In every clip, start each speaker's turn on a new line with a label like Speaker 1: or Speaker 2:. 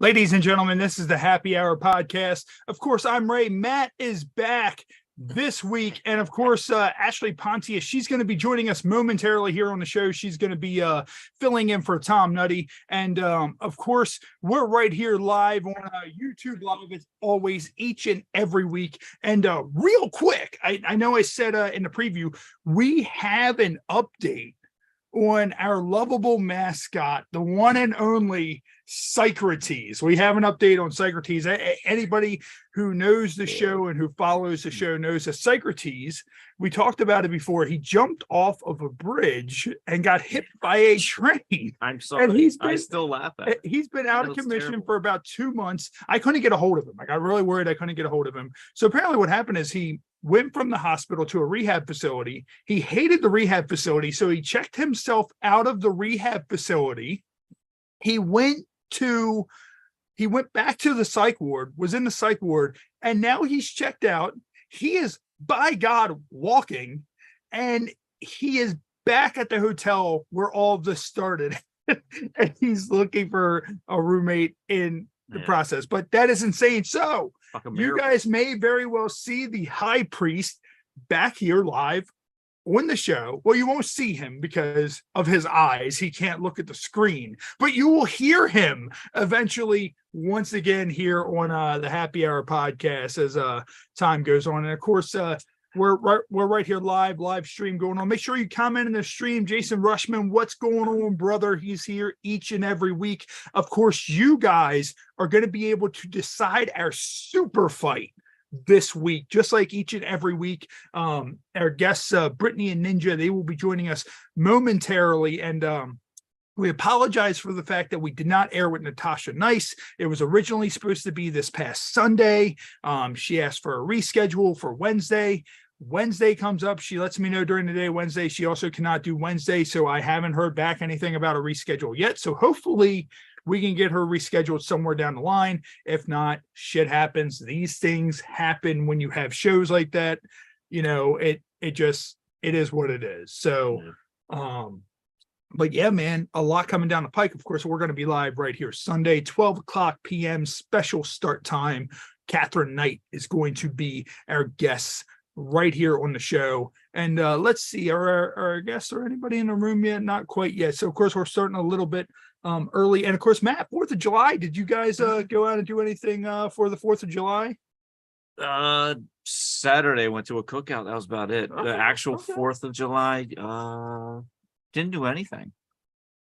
Speaker 1: Ladies and gentlemen, this is the Happy Hour podcast. Of course, I'm Ray. Matt is back this week. And of course, Ashley Pontius, she's going to be joining us momentarily here on the show. She's going to be filling in for Tom Nutty. And of course, we're right here live on YouTube Live as always, each and every week. And real quick, I know I said in the preview, we have an update on our lovable mascot, the one and only Psycrotes. We have an update on Psycrotes. Anybody who knows the show and who follows the show knows that Psycrotes, we talked about it before, he jumped off of a bridge and got hit by a train.
Speaker 2: I'm sorry.
Speaker 1: And
Speaker 2: I still laugh at it.
Speaker 1: He's been out of commission for about 2 months. I couldn't get a hold of him. I got really worried I couldn't get a hold of him. So apparently what happened is he went from the hospital to a rehab facility. He hated the rehab facility, so he checked himself out of the rehab facility. He went back to the psych ward, was in the psych ward, and now he's checked out. He is, by God, walking, and he is back at the hotel where all of this started. And he's looking for a roommate in the process. But that is insane. So you guys may very well see the high priest back here live on the show. Well, you won't see him because of his eyes. He can't look at the screen, but you will hear him eventually once again here on the Happy Hour podcast as time goes on. And of course, we're right here live stream going on. Make sure you comment in the stream. Jason Rushman, what's going on, brother? He's here each and every week. Of course, you guys are going to be able to decide our super fight this week, just like each and every week. Our guests, Brittany and Ninja, they will be joining us momentarily. And we apologize for the fact that we did not air with Natasha Nice. It was originally supposed to be this past Sunday. She asked for a reschedule for Wednesday. Wednesday comes up. She lets me know during the day Wednesday. She also cannot do Wednesday, so I haven't heard back anything about a reschedule yet. So hopefully we can get her rescheduled somewhere down the line. If not, shit happens. These things happen when you have shows like that. You know, it is what it is. So, but yeah, man, a lot coming down the pike. Of course, we're going to be live right here Sunday, 12 o'clock p.m. special start time. Catherine Knight is going to be our guest right here on the show. And let's see, are our guests or anybody in the room yet? Not quite yet. So of course, we're starting a little bit early. And of course, Matt, 4th of July, did you guys go out and do anything for the 4th of July?
Speaker 2: Saturday went to a cookout. That was about it.
Speaker 1: Okay,
Speaker 2: the actual 4th of July, didn't do anything.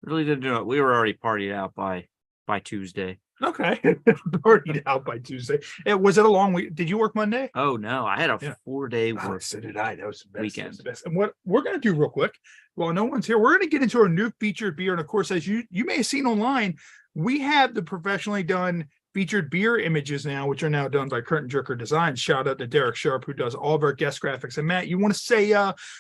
Speaker 2: Really didn't do it. We were already partied out by Tuesday.
Speaker 1: Okay. Partied out by Tuesday. Was it a long week? Did you work Monday?
Speaker 2: Oh no, I had a 4-day work.
Speaker 1: So did I. That was the best
Speaker 2: weekend.
Speaker 1: The best. And what we're going to do real quick, while no one's here, we're going to get into our new featured beer. And of course, as you may have seen online, we have the professionally done featured beer images now, which are now done by Curtain Jerker Designs. Shout out to Derek Sharp, who does all of our guest graphics. And Matt, you want to say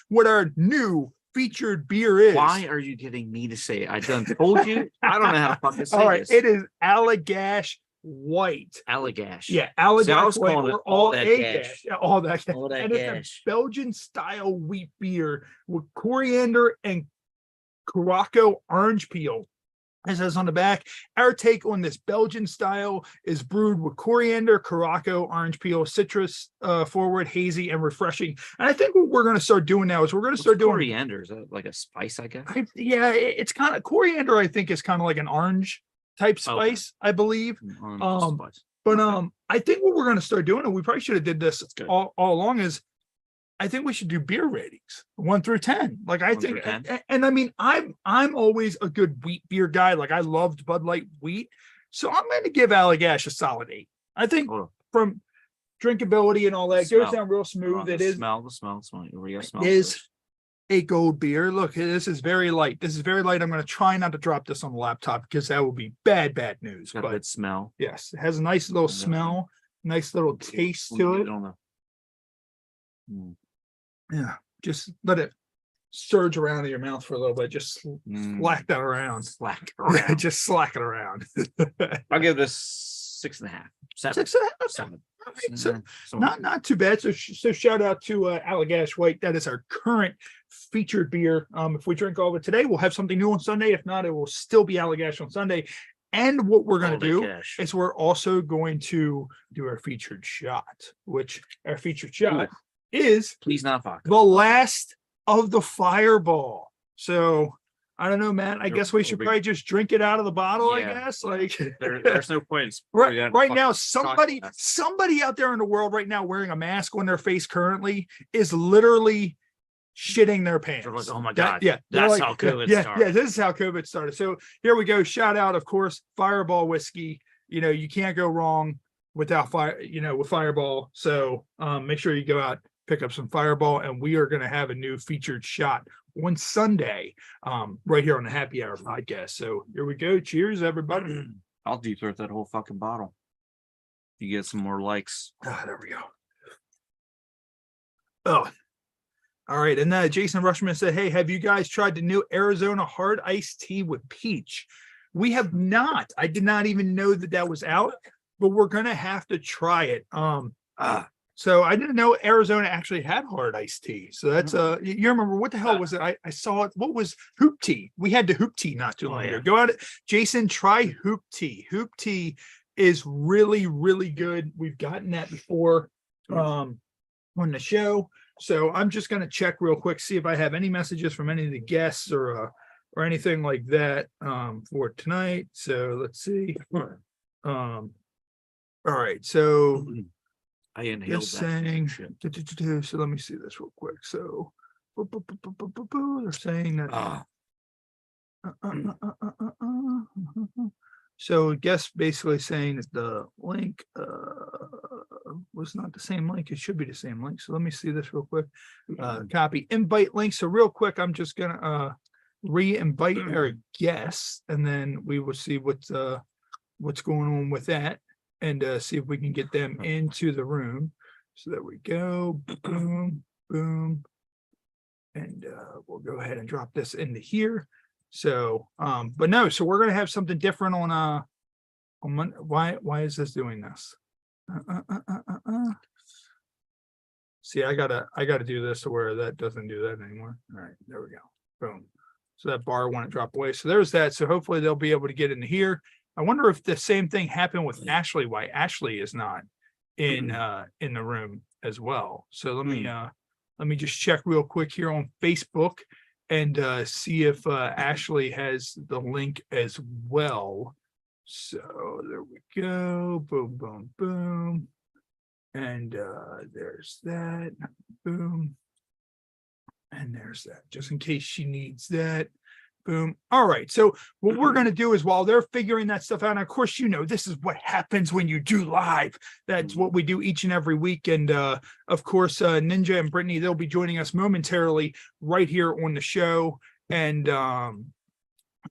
Speaker 1: what our new featured beer is?
Speaker 2: Why are you getting me to say it? I done told you. I don't know how to fucking say
Speaker 1: all right,
Speaker 2: this.
Speaker 1: it is Allagash White.
Speaker 2: Allagash.
Speaker 1: Yeah, Allagash White.
Speaker 2: Calling it
Speaker 1: all
Speaker 2: that
Speaker 1: A
Speaker 2: gash.
Speaker 1: gash. Yeah, all that.
Speaker 2: All that
Speaker 1: and
Speaker 2: gash.
Speaker 1: it's a Belgian style wheat beer with coriander and Curaçao orange peel. It says on the back, our take on this Belgian style is brewed with coriander, Curaçao, orange peel, citrus forward, hazy, and refreshing. And I think what we're going to start doing now is we're going to start doing
Speaker 2: coriander. Is that like a spice, I guess?
Speaker 1: It's kind of coriander. I think is kind of like an orange type spice, I believe.
Speaker 2: Spice.
Speaker 1: But I think what we're going to start doing, and we probably should have did this all along, is I think we should do beer ratings 1 through 10. Like I think, and I mean, I'm always a good wheat beer guy. Like I loved Bud Light wheat, so I'm going to give Allagash a solid 8. I think from drinkability and all that, goes down real smooth. It is
Speaker 2: the smell.
Speaker 1: It is a gold beer. Look, this is very light. I'm going to try not to drop this on the laptop because that would be bad news.
Speaker 2: Got a good smell.
Speaker 1: Yes, it has a nice little smell, nice little taste to it. Yeah, just let it surge around in your mouth for a little bit. Just slack that around. Just slack it around.
Speaker 2: I'll give this 6.5. 7.
Speaker 1: 6.5. 7. Right, so not too bad. So shout out to Allagash White. That is our current featured beer. If we drink all of it today, we'll have something new on Sunday. If not, it will still be Allagash on Sunday. And what we're going
Speaker 2: All
Speaker 1: to
Speaker 2: that
Speaker 1: do
Speaker 2: cash.
Speaker 1: is we're also going to do our featured shot, which our featured shot is
Speaker 2: Please not vodka.
Speaker 1: the last of the Fireball. So I don't know, man. I guess we should probably just drink it out of the bottle. I
Speaker 2: Yeah.
Speaker 1: guess like
Speaker 2: There's no point.
Speaker 1: right now, somebody out there in the world right now wearing a mask on their face currently is literally shitting their pants.
Speaker 2: They're like, oh my
Speaker 1: That-
Speaker 2: God.
Speaker 1: yeah,
Speaker 2: That's
Speaker 1: like,
Speaker 2: how COVID
Speaker 1: yeah,
Speaker 2: started.
Speaker 1: Yeah, this is how COVID started. So here we go. Shout out, of course, Fireball whiskey. You know, you can't go wrong without with Fireball. So make sure you go out, pick up some Fireball, and we are going to have a new featured shot on Sunday, right here on the Happy Hour podcast. So here we go. Cheers, everybody.
Speaker 2: I'll deep throat that whole fucking bottle. You get some more likes.
Speaker 1: There we go. Oh, all right. And Jason Rushman said, hey, have you guys tried the new Arizona hard iced tea with peach? We have not. I did not even know that was out, but we're going to have to try it. So I didn't know Arizona actually had hard iced tea. So that's you remember what the hell was it? I saw it. What was hoop tea? We had the hoop tea not too long ago. Go out, Jason, try hoop tea. Hoop tea is really, really good. We've gotten that before on the show. So I'm just gonna check real quick, see if I have any messages from any of the guests or anything like that for tonight. So let's see. All right, so
Speaker 2: I inhaled
Speaker 1: just
Speaker 2: that
Speaker 1: saying,
Speaker 2: shit.
Speaker 1: so let me see this real quick. So they're saying that so guess basically saying that the link was not the same link. It should be the same link. So let me see this real quick. Copy invite link. So real quick, I'm just gonna re-invite our guests, and then we will see what's going on with that, and see if we can get them into the room. So there we go. Boom, boom. And we'll go ahead and drop this into here. So but no, so we're gonna have something different on Monday. Why is this doing this? See, I gotta do this to where that doesn't do that anymore. All right, there we go. Boom. So that bar won't drop away. So there's that. So hopefully they'll be able to get into here. I wonder if the same thing happened with Ashley, why Ashley is not in the room as well. So let me just check real quick here on Facebook and see if Ashley has the link as well. So there we go. Boom, boom, boom. And there's that. Boom. And there's that, just in case she needs that. Boom. All right. So what we're going to do is while they're figuring that stuff out, and of course, this is what happens when you do live. That's what we do each and every week. And of course, Ninja and Brittany, they'll be joining us momentarily right here on the show. And,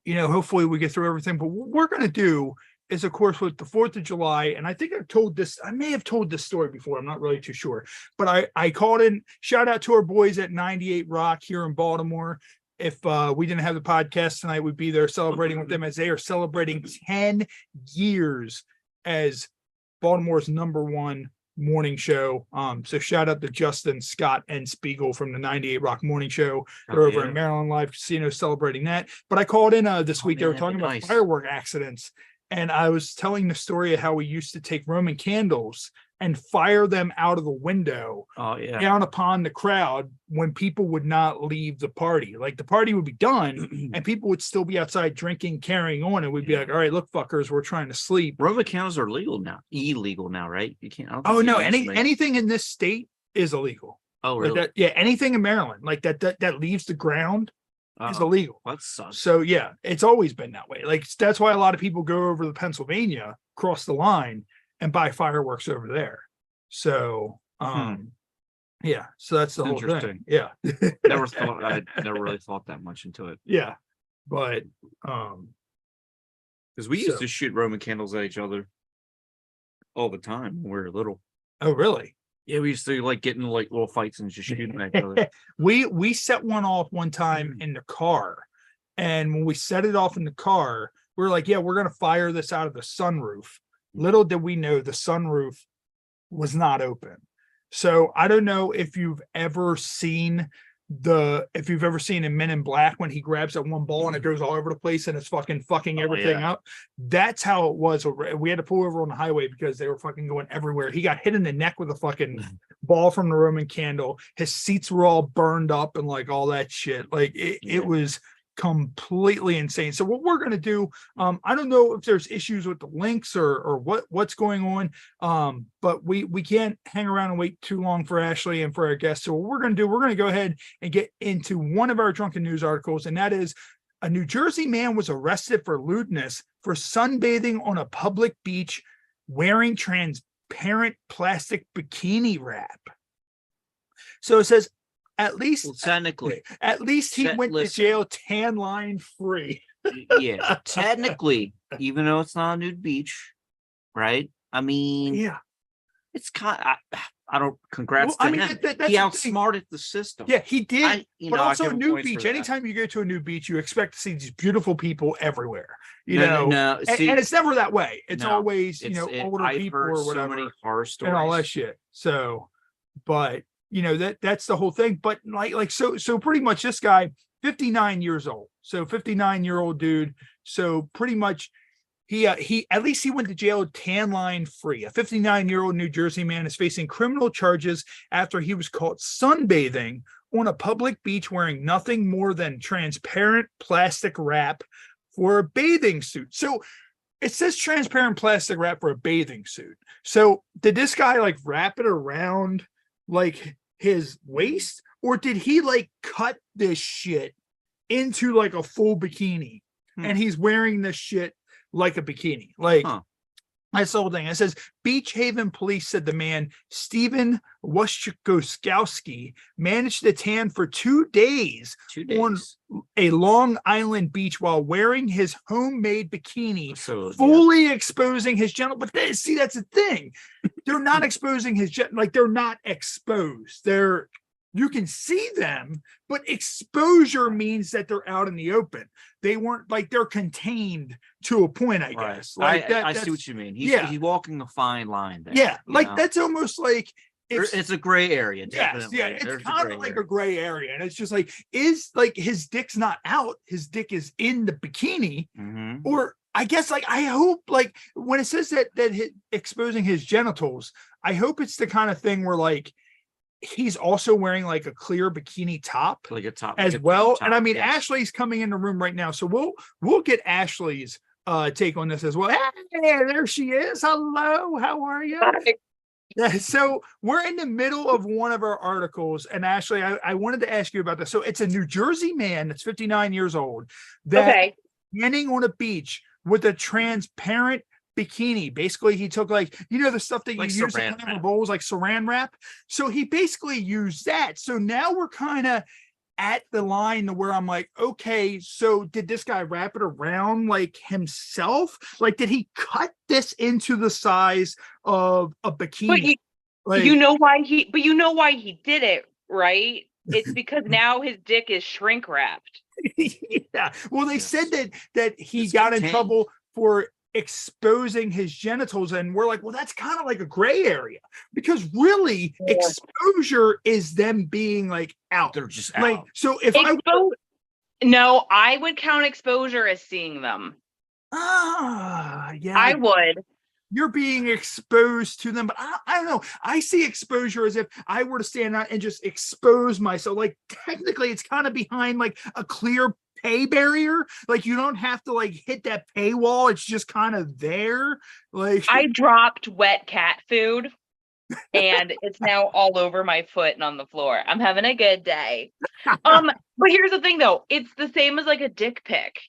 Speaker 1: hopefully we get through everything. But what we're going to do is, of course, with the 4th of July, and I think I may have told this story before. I'm not really too sure. But I called in, shout out to our boys at 98 Rock here in Baltimore. If we didn't have the podcast tonight, we'd be there celebrating with them as they are celebrating 10 years as Baltimore's #1 morning show. So shout out to Justin, Scott, and Spiegel from the 98 Rock Morning Show. They're over at Maryland Live Casino celebrating that. But I called in this week. They were talking about firework accidents. And I was telling the story of how we used to take Roman candles and fire them out of the window down upon the crowd when people would not leave the party. Like the party would be done and people would still be outside drinking, carrying on. And we'd be like, all right, look, fuckers, we're trying to sleep.
Speaker 2: Roman candles are illegal now, right? You can't.
Speaker 1: Oh, no. Anything in this state is illegal.
Speaker 2: Oh, really?
Speaker 1: Like that, anything in Maryland like that leaves the ground is illegal.
Speaker 2: That sucks.
Speaker 1: So yeah, it's always been that way. Like that's why a lot of people go over to Pennsylvania, cross the line, and buy fireworks over there. So yeah, so that's the whole thing. Yeah.
Speaker 2: I never really thought that much into it.
Speaker 1: Yeah. But
Speaker 2: because we used to shoot Roman candles at each other all the time when we were little.
Speaker 1: Oh, really?
Speaker 2: Yeah, we used to get into little fights and just shooting at each other.
Speaker 1: We set one off one time in the car, and when we set it off in the car, we were like, yeah, we're gonna fire this out of the sunroof. Little did we know the sunroof was not open. So I don't know if you've ever seen if you've ever seen in Men in Black when he grabs that one ball and it goes all over the place and it's fucking everything up. That's how it was. We had to pull over on the highway because they were fucking going everywhere. He got hit in the neck with a fucking ball from the Roman candle. His seats were all burned up and like all that shit. Like it was completely insane. So what we're gonna do, I don't know if there's issues with the links or what's going on, but we can't hang around and wait too long for Ashley and for our guests. So what we're gonna do, we're gonna go ahead and get into one of our drunken news articles, and that is a New Jersey man was arrested for lewdness for sunbathing on a public beach wearing transparent plastic bikini wrap. So it says technically, at least he went to jail tan line free.
Speaker 2: Yeah, technically, even though it's not a nude beach, right? I mean, it's kind of, I don't, congrats to him. He outsmarted the system.
Speaker 1: Yeah, he did. But also a new beach. Anytime you go to a new beach, you expect to see these beautiful people everywhere. And it's never that way. It's always, older people or whatever. So many horror stories and all that shit. So, but that's the whole thing. But so pretty much this guy, 59 years old. So 59-year-old dude. So pretty much he at least he went to jail tan line free. A 59-year-old New Jersey man is facing criminal charges after he was caught sunbathing on a public beach wearing nothing more than transparent plastic wrap for a bathing suit. So it says transparent plastic wrap for a bathing suit. So did this guy like wrap it around like his waist, or did he like cut this shit into like a full bikini and he's wearing this shit like a bikini? That's the whole thing. It says Beach Haven police said the man Stephen Waschkowski managed to tan for 2 days on a Long Island beach while wearing his homemade bikini, fully exposing his genital. But that's the thing. They're not exposing his they're not exposed. You can see them, but exposure means that they're out in the open. They weren't they're contained to a point, I guess.
Speaker 2: I see what you mean. He's walking a fine line there.
Speaker 1: Yeah, that's almost like
Speaker 2: it's a gray area. Definitely.
Speaker 1: Yes, it's kind of like a gray area, and it's just is his dick's not out, his dick is in the bikini, or I guess I hope when it says that exposing his genitals, I hope it's the kind of thing where he's also wearing a clear bikini top,
Speaker 2: like a top
Speaker 1: as well. Top, and I mean, yes. Ashley's coming in the room right now, so we'll get Ashley's take on this as well. Hey, there she is. Hello, how are you? Yeah, so we're in the middle of one of our articles, and Ashley, I wanted to ask you about this. So it's a New Jersey man that's 59 years old that standing on a beach with a transparent bikini. Basically, he took the stuff that you use in bowls, like saran wrap. So he basically used that. So now we're kind of at the line where I'm okay, so did this guy wrap it around himself? Did he cut this into the size of a bikini?
Speaker 3: You know why he did it, right? It's because now his dick is shrink wrapped.
Speaker 1: Yeah. Well, they said that he got in trouble for exposing his genitals, and we're well, that's kind of like a gray area, because really exposure is them being out.
Speaker 2: They're just out.
Speaker 1: So if
Speaker 3: I would count exposure as seeing them.
Speaker 1: Yeah,
Speaker 3: I would.
Speaker 1: You're being exposed to them, but I don't know. I see exposure as if I were to stand out and just expose myself. Technically, it's kind of behind a clear pay barrier. You don't have to hit that paywall. It's just kind of there.
Speaker 3: I dropped wet cat food and it's now all over my foot and on the floor. I'm having a good day. But here's the thing though, it's the same as a dick pic.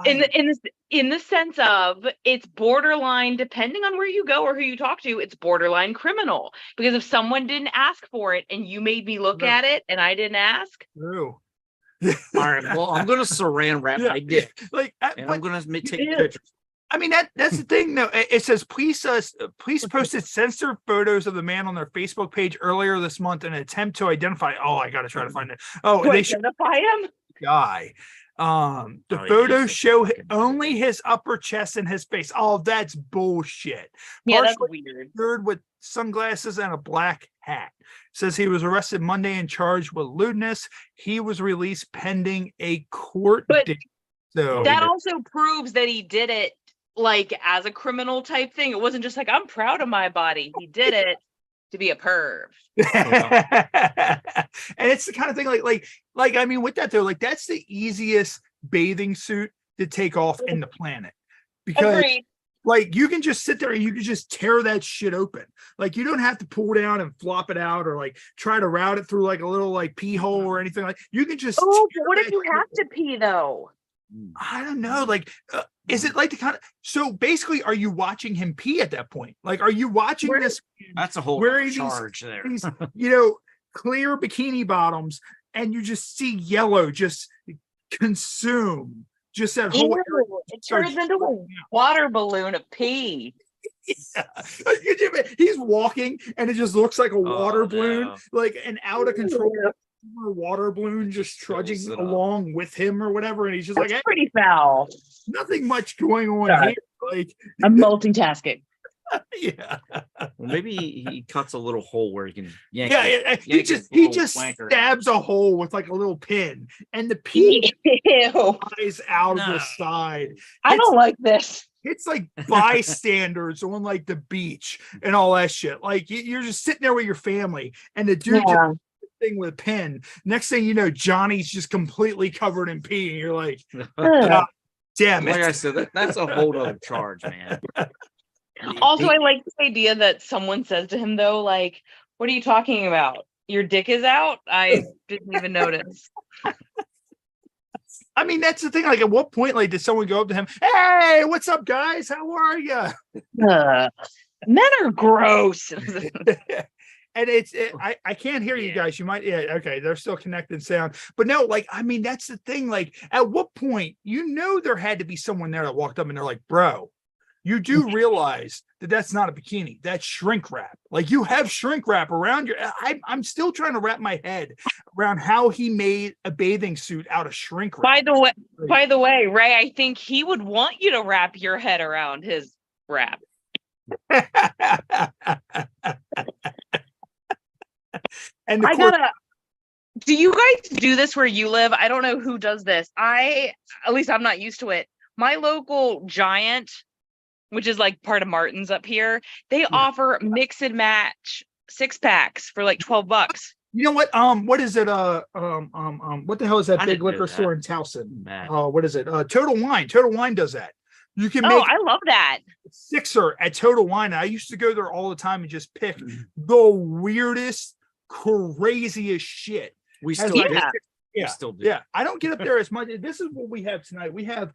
Speaker 3: In the sense of it's borderline, depending on where you go or who you talk to, it's borderline criminal. Because if someone didn't ask for it and you made me look at it and I didn't ask.
Speaker 1: True.
Speaker 2: All right. Well, I'm gonna saran wrap my dick, and I'm gonna take pictures.
Speaker 1: I mean, that's the thing, though. It says police posted censored photos of the man on their Facebook page earlier this month in an attempt to identify. Oh, I gotta try to find it. Oh, they
Speaker 3: identify him.
Speaker 1: Guy. The photos show only his upper chest and his face. Oh, that's bullshit.
Speaker 3: Yeah, that's
Speaker 1: Partially weird. With sunglasses and a black hat. Says he was arrested Monday and charged with lewdness. He was released pending a court date. So
Speaker 3: that also proves that he did it like as a criminal type thing. It wasn't just like, I'm proud of my body. He did it to be a perv.
Speaker 1: And it's the kind of thing like I mean, with that though, like that's the easiest bathing suit to take off in the planet, because
Speaker 3: Agreed.
Speaker 1: like you can just sit there and you can just tear that shit open. Like you don't have to pull down and flop it out or like try to route it through like a little like pee hole or anything. Like you can just.
Speaker 3: Oh, but what if you have to pee though?
Speaker 1: I don't know. Like, is it like the kind of, so basically, are you watching him pee at that point? Like, are you watching this?
Speaker 2: That's a whole charge there.
Speaker 1: These, clear bikini bottoms, and you just see yellow just consume just that whole.
Speaker 3: It turns into a water balloon of pee.
Speaker 1: Yeah. He's walking, and it just looks like a water balloon, like an out of control water balloon just trudging along with him or whatever, and he's just
Speaker 3: That's pretty foul.
Speaker 1: Nothing much going on here. Like
Speaker 3: I'm multitasking.
Speaker 1: Yeah.
Speaker 2: Well, maybe he cuts a little hole where he can yank.
Speaker 1: He just stabs a hole with like a little pin, and the pee flies out of the side.
Speaker 3: I don't like this.
Speaker 1: It's like bystanders on like the beach and all that shit. Like you're just sitting there with your family, and the dude just thing with a pen. Next thing you know, Johnny's just completely covered in pee, and you're like, damn it.
Speaker 2: Like I said, that's a whole other charge, man.
Speaker 3: Also, I like the idea that someone says to him though, like, what are you talking about? Your dick is out? I didn't even notice.
Speaker 1: I mean, that's the thing. Like, at what point, like, did someone go up to him? Hey, what's up, guys? How are you?
Speaker 3: Men are gross.
Speaker 1: And I can't hear you guys. You might, okay, they're still connected sound. But no, like, I mean, that's the thing. Like, at what point, there had to be someone there that walked up and they're like, bro, you do realize that that's not a bikini. That's shrink wrap. Like, you have shrink wrap around your, I'm still trying to wrap my head around how he made a bathing suit out of shrink wrap.
Speaker 3: By the way, Ray, I think he would want you to wrap your head around his wrap.
Speaker 1: And
Speaker 3: do you guys do this where you live? I don't know who does this. At least I'm not used to it. My local Giant, which is like part of Martin's up here, they offer mix and match 6-packs for like $12.
Speaker 1: You know what? What is it? What the hell is that big liquor store in Towson? What is it? Total Wine. Total Wine does that. You can make
Speaker 3: I love that.
Speaker 1: Sixer at Total Wine. I used to go there all the time and just pick the weirdest, craziest shit.
Speaker 2: We still do.
Speaker 1: We still do. Yeah. I don't get up there as much. This is what we have tonight. We have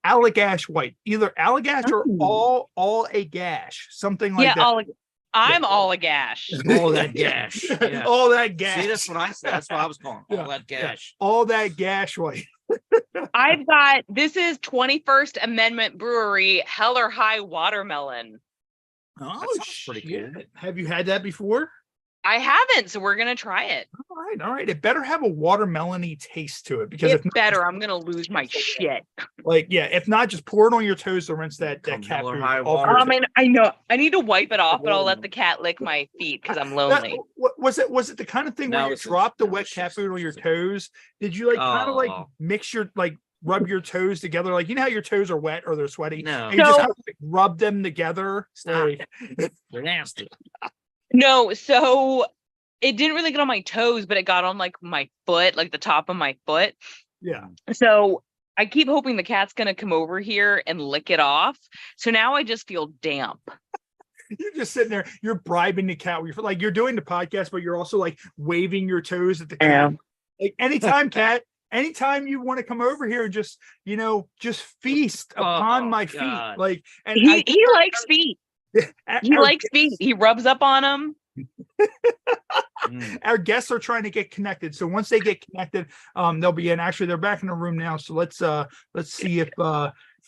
Speaker 1: Allagash White, either Allagash or all a gash, something like that.
Speaker 3: I'm all a gash.
Speaker 2: All that gash. Yeah.
Speaker 1: All that gash.
Speaker 2: See, that's what I said. That's what I was calling. All that gash.
Speaker 1: All that gash white.
Speaker 3: This is 21st Amendment Brewery Hell or High Watermelon.
Speaker 1: Oh, pretty good. Have you had that before?
Speaker 3: I haven't, so we're gonna try it.
Speaker 1: All right. It better have a watermelon-y taste to it, because
Speaker 3: it's better. I'm gonna lose my shit.
Speaker 1: Like, if not, just pour it on your toes to rinse that cat food off.
Speaker 3: I mean, I know I need to wipe it off, but I'll let the cat lick my feet because I'm lonely.
Speaker 1: Was it the kind of thing where you dropped the wet cat food on your toes? Did you kind of mix your rub your toes together? Like, you know how your toes are wet or they're sweaty?
Speaker 2: No.
Speaker 1: And you just have to rub them together.
Speaker 2: They're nasty.
Speaker 3: No, so it didn't really get on my toes, but it got on like my foot, like the top of my foot.
Speaker 1: Yeah.
Speaker 3: So I keep hoping the cat's gonna come over here and lick it off. So now I just feel damp.
Speaker 1: You're just sitting there, you're bribing the cat. You're doing the podcast, but you're also like waving your toes at the cat. Like, anytime, cat. Anytime you want to come over here and just feast upon my feet. Like, and
Speaker 3: he likes feet. He likes feet. He rubs up on them.
Speaker 1: Our guests are trying to get connected, so once they get connected, they'll be in. Actually, they're back in the room now, so let's see if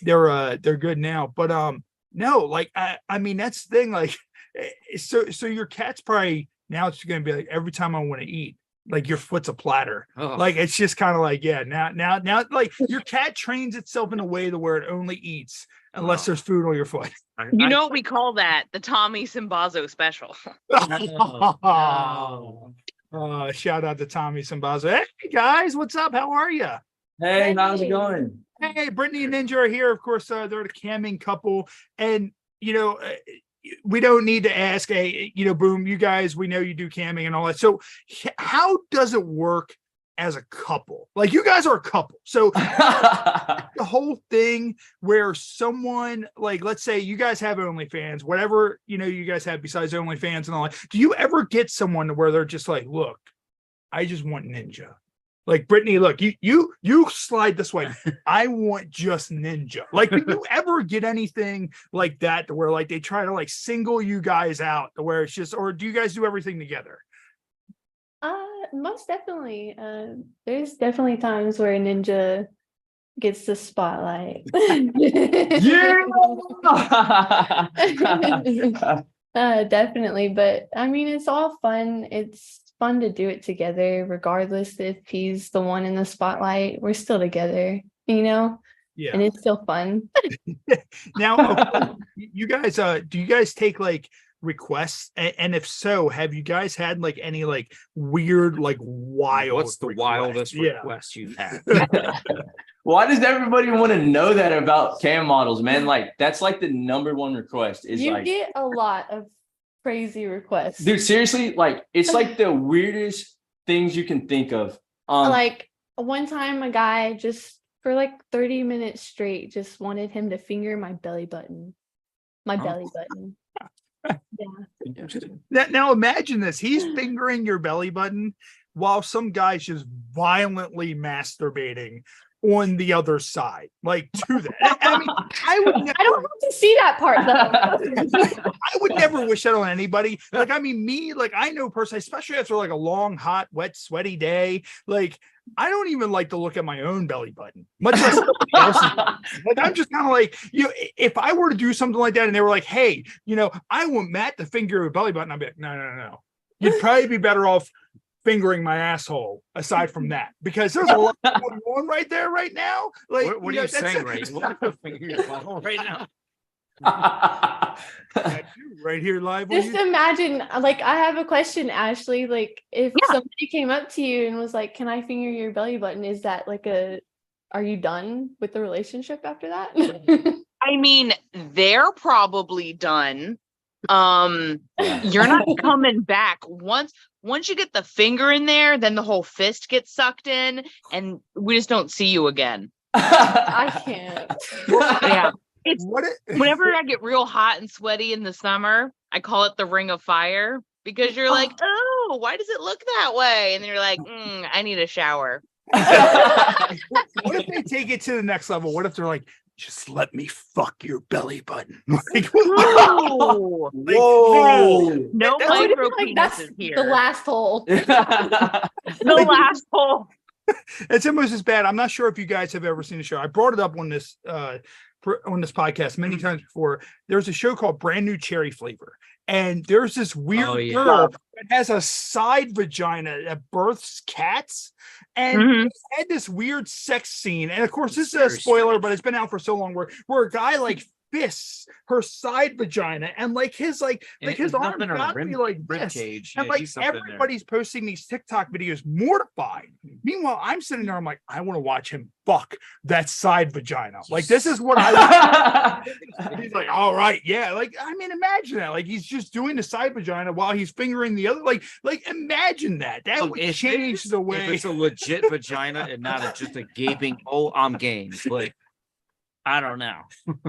Speaker 1: they're good now. But no, like, I mean, that's the thing. Like, so your cat's probably now it's going to be like every time I want to eat, like your foot's a platter. Like it's just kind of like, yeah, now like your cat trains itself in a way to where it only eats unless there's food on your foot.
Speaker 3: You know what we call that? The Tommy Simbazo special.
Speaker 1: Shout out to Tommy Simbazo. Hey guys, what's up? How are you?
Speaker 4: Hey, how's it going?
Speaker 1: Hey, Brittany and Ninja are here. Of course, they're the camming couple, and we don't need to ask. Hey, boom, you guys, we know you do camming and all that. So, how does it work as a couple? Like, you guys are a couple, so the whole thing where someone, like, let's say you guys have OnlyFans, whatever you guys have besides OnlyFans and all that. Do you ever get someone to where they're just like, look, I just want Ninja. Like, Brittany, look, you slide this way. I want just Ninja. Like, do you ever get anything like that to where like they try to like single you guys out to where it's just, or do you guys do everything together?
Speaker 5: Most definitely. There's definitely times where Ninja gets the spotlight. Definitely. But I mean, it's all fun. It's fun to do it together, regardless if he's the one in the spotlight. We're still together, Yeah. And it's still fun.
Speaker 1: Now, you guys, do you guys take like requests? And if so, have you guys had like any like weird, like wild?
Speaker 2: What's the wildest request you've had?
Speaker 4: Why does everybody want to know that about cam models, man? Like, that's like the #1 request. Is
Speaker 5: you get a lot of crazy requests,
Speaker 4: dude. Seriously, like it's like the weirdest things you can think of.
Speaker 5: Like one time, a guy just for like 30 minutes straight just wanted him to finger my belly button. Belly button. Yeah.
Speaker 1: Now imagine this. He's fingering your belly button while some guy's just violently masturbating on the other side, like to that. I mean, I
Speaker 5: don't want to see that part though.
Speaker 1: I would never wish that on anybody. Like, I mean, me, like, I know personally, especially after like a long, hot, wet, sweaty day, like, I don't even like to look at my own belly button, much less somebody else's. Like, I'm just kind of like, if I were to do something like that and they were like, hey, I want Matt to finger your belly button, I'd be like, no. You'd probably be better off fingering my asshole aside from that, because there's a lot going on right there right now. Like,
Speaker 2: what are you saying, Ray? Finger your butthole right now?
Speaker 1: Right here live.
Speaker 5: Just imagine, like, I have a question, Ashley. Like, if somebody came up to you and was like, can I finger your belly button? Is that like are you done with the relationship after that?
Speaker 3: I mean, they're probably done. You're not coming back. Once you get the finger in there, then the whole fist gets sucked in and we just don't see you again.
Speaker 5: I can't.
Speaker 3: Yeah. Whenever I get real hot and sweaty in the summer, I call it the ring of fire, because you're like, oh, why does it look that way? And then you're like, I need a shower.
Speaker 1: What if they take it to the next level? What if they're like, just let me fuck your belly button? Like,
Speaker 3: whoa. No micro penises here.
Speaker 5: The last hole.
Speaker 3: The last hole.
Speaker 1: It's almost as bad. I'm not sure if you guys have ever seen the show. I brought it up on this podcast many times before. There's a show called Brand New Cherry Flavor, and there's this weird girl that has a side vagina that births cats, and had this weird sex scene. And of course, this is a spoiler, but it's been out for so long where a guy like fists her side vagina, and like his arm got to be like this.
Speaker 2: Cage.
Speaker 1: And like everybody's posting these TikTok videos mortified. Meanwhile, I'm sitting there, I'm like, I want to watch him fuck that side vagina. Like, this is what I he's like, all right, yeah. Like, I mean, imagine that. Like, he's just doing the side vagina while he's fingering the other. Like imagine that. That would change the way.
Speaker 2: If it's a legit vagina and not just a gaping, I'm game. Like, I don't know.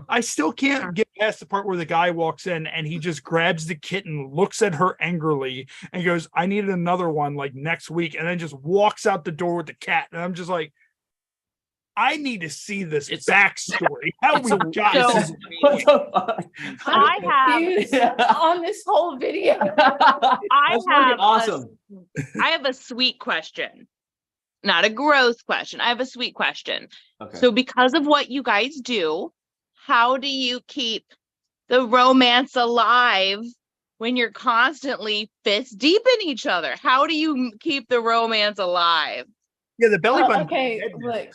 Speaker 1: I still can't get past the part where the guy walks in and he just grabs the kitten, looks at her angrily, and goes, I need another one like next week, and then just walks out the door with the cat. And I'm just like, I need to see this backstory. How we got this.
Speaker 3: I have
Speaker 5: on this whole video.
Speaker 3: I have a sweet question. Not a gross question. I have a sweet question.
Speaker 4: Okay.
Speaker 3: So because of what you guys do, how do you keep the romance alive when you're constantly fist deep in each other? How do you keep the romance alive?
Speaker 1: Yeah, the belly button.
Speaker 5: Okay, look,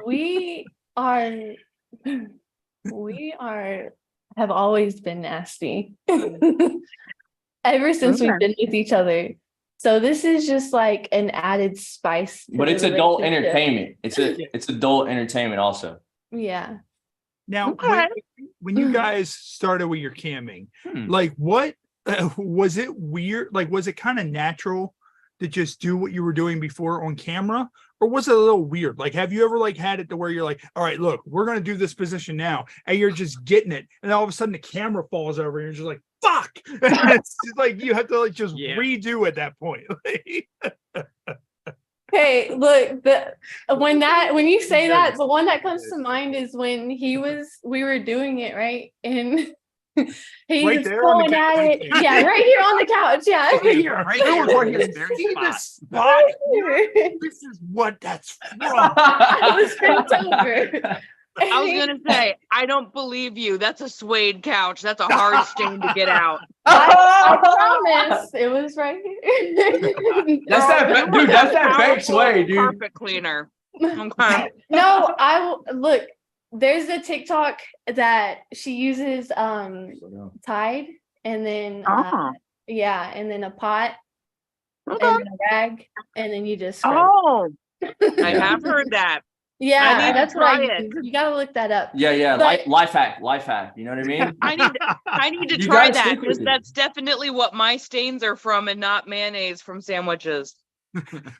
Speaker 5: we are have always been nasty ever since we've been with each other. So this is just like an added spice.
Speaker 4: But it's adult entertainment. It's adult entertainment also.
Speaker 5: Yeah.
Speaker 1: Now, when you guys started with your camming, like what was it weird? Like, was it kind of natural to just do what you were doing before on camera? Or was it a little weird? Like, have you ever like had it to where you're like, all right, look, we're going to do this position now. And you're just getting it. And all of a sudden the camera falls over and you're just like, fuck. It's just like, you have to like just redo at that point.
Speaker 5: Hey, look, when you say that, the one that comes to mind is when we were doing it, right? And he was going at it. Yeah, right here on the couch. Yeah.
Speaker 1: This is what that's from.
Speaker 5: I was bent over.
Speaker 3: I was gonna say, I don't believe you. That's a suede couch. That's a hard stain to get out.
Speaker 5: I promise. It was right here.
Speaker 4: That's that fake suede, dude.
Speaker 3: Carpet cleaner. Okay.
Speaker 5: No, look. There's a TikTok that she uses Tide and then and then a pot and then a rag and then you just scrub.
Speaker 3: Oh, I have heard that.
Speaker 5: Yeah, that's what you gotta look that up.
Speaker 4: Yeah. But, life hack. You know what I mean?
Speaker 3: I need to try that because that's definitely what my stains are from and not mayonnaise from sandwiches.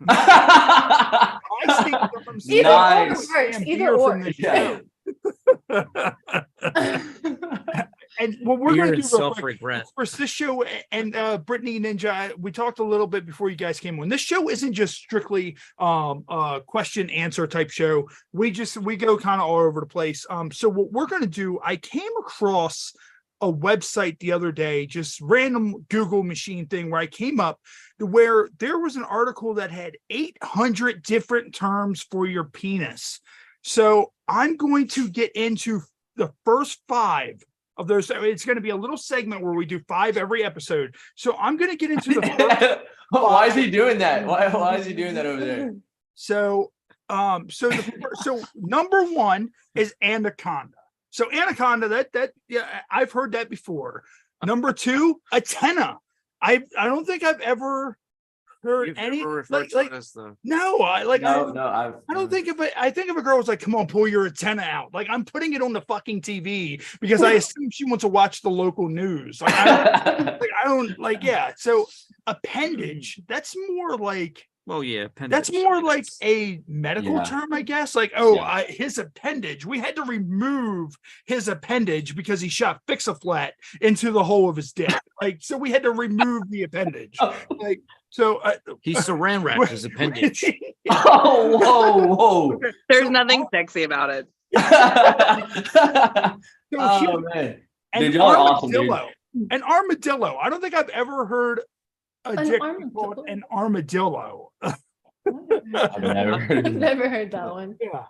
Speaker 1: I think from
Speaker 5: either or.
Speaker 1: Yeah. And what we're going to do
Speaker 2: self-regret.
Speaker 1: First, this show and Brittany Ninja, we talked a little bit before you guys came on. This show isn't just strictly question answer type show. We go kind of all over the place. So what we're going to do, I came across a website the other day, just random Google machine thing, where I came up where there was an article that had 800 different terms for your penis. So I'm going to get into the first 5 of those. It's going to be a little segment where we do 5 every episode. So I'm going to get into the first
Speaker 4: Why is he doing that? Why is he doing that over there?
Speaker 1: So number 1 is anaconda. So anaconda, that I've heard that before. Number 2, antenna. I don't think I've ever heard any no. I don't think of it. I think if a girl was like, "Come on, pull your antenna out," like I'm putting it on the fucking TV because I assume she wants to watch the local news. Like I don't So appendage. That's more like.
Speaker 2: Well, yeah, appendage.
Speaker 1: That's more like a medical term, I guess. Like, his appendage. We had to remove his appendage because he shot Fix-A-Flat into the hole of his dick. Like, so we had to remove the appendage. Like, so
Speaker 2: he saran wrapped his appendage.
Speaker 4: Whoa!
Speaker 3: There's nothing sexy about it.
Speaker 4: Man. Dude, y'all are awesome, dude.
Speaker 1: An armadillo. I don't think I've ever heard a dick called an armadillo.
Speaker 4: I've never
Speaker 5: heard that one.
Speaker 1: Yeah.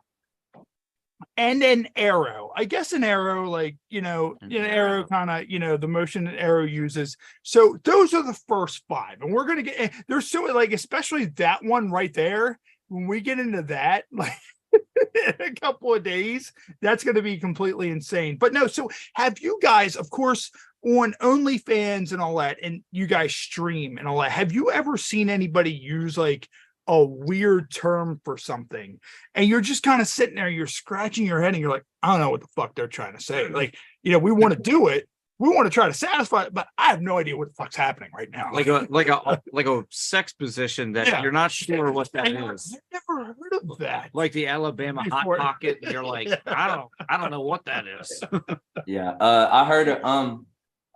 Speaker 1: And an arrow. I guess an arrow, like, an arrow kind of, the motion an arrow uses. So those are the first 5. And we're going to get, there's so like, especially that one right there. When we get into that, like in a couple of days, that's going to be completely insane. But no, so have you guys, of course, on OnlyFans and all that, and you guys stream and all that, have you ever seen anybody use like a weird term for something and you're just kind of sitting there, you're scratching your head and you're like, I don't know what the fuck they're trying to say. Like, we want to do it. We want to try to satisfy it, but I have no idea what the fuck's happening right now.
Speaker 2: Like a sex position that you're not sure what that is.
Speaker 1: I've never heard of that.
Speaker 2: Like the Alabama Hot Pocket. And you're like, I don't know what that is.
Speaker 4: Yeah. I heard,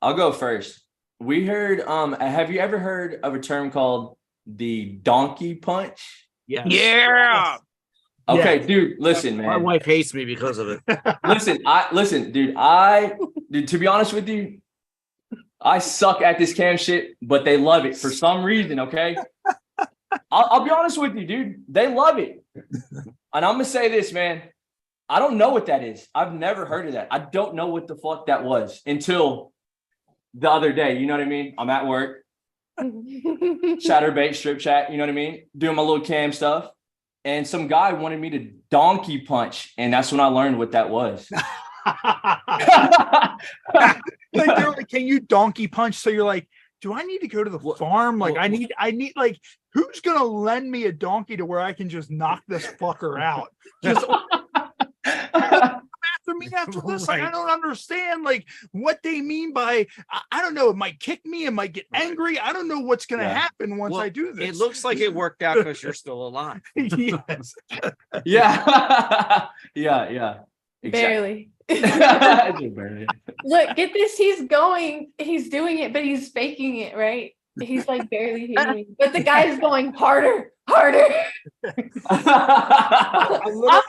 Speaker 4: I'll go first. We heard, have you ever heard of a term called the donkey punch?
Speaker 2: Yes.
Speaker 3: Yeah.
Speaker 4: Okay, dude, listen, man.
Speaker 2: My wife hates me because of it.
Speaker 4: Listen, dude, to be honest with you, I suck at this cam shit, but they love it for some reason, okay? I'll be honest with you, dude. They love it. And I'm going to say this, man. I don't know what that is. I've never heard of that. I don't know what the fuck that was until the other day. You know what I mean? I'm at work, chatterbait, strip chat. You know what I mean? Doing my little cam stuff, and some guy wanted me to donkey punch, and that's when I learned what that was.
Speaker 1: Like they're like, can you donkey punch? So you're like, do I need to go to the farm? Like, I need like, who's gonna lend me a donkey to where I can just knock this fucker out? Just after me after this. Like, I don't understand like what they mean by I don't know. It might kick me, it might get angry. I don't know what's gonna happen once I do this.
Speaker 2: It looks like it worked out because you're still alive.
Speaker 1: Yes.
Speaker 4: Yeah. Yeah.
Speaker 5: Barely.
Speaker 4: Barely.
Speaker 5: Look, get this. He's doing it, but he's faking it, right? He's like barely hitting me, but the guy's going harder. I'm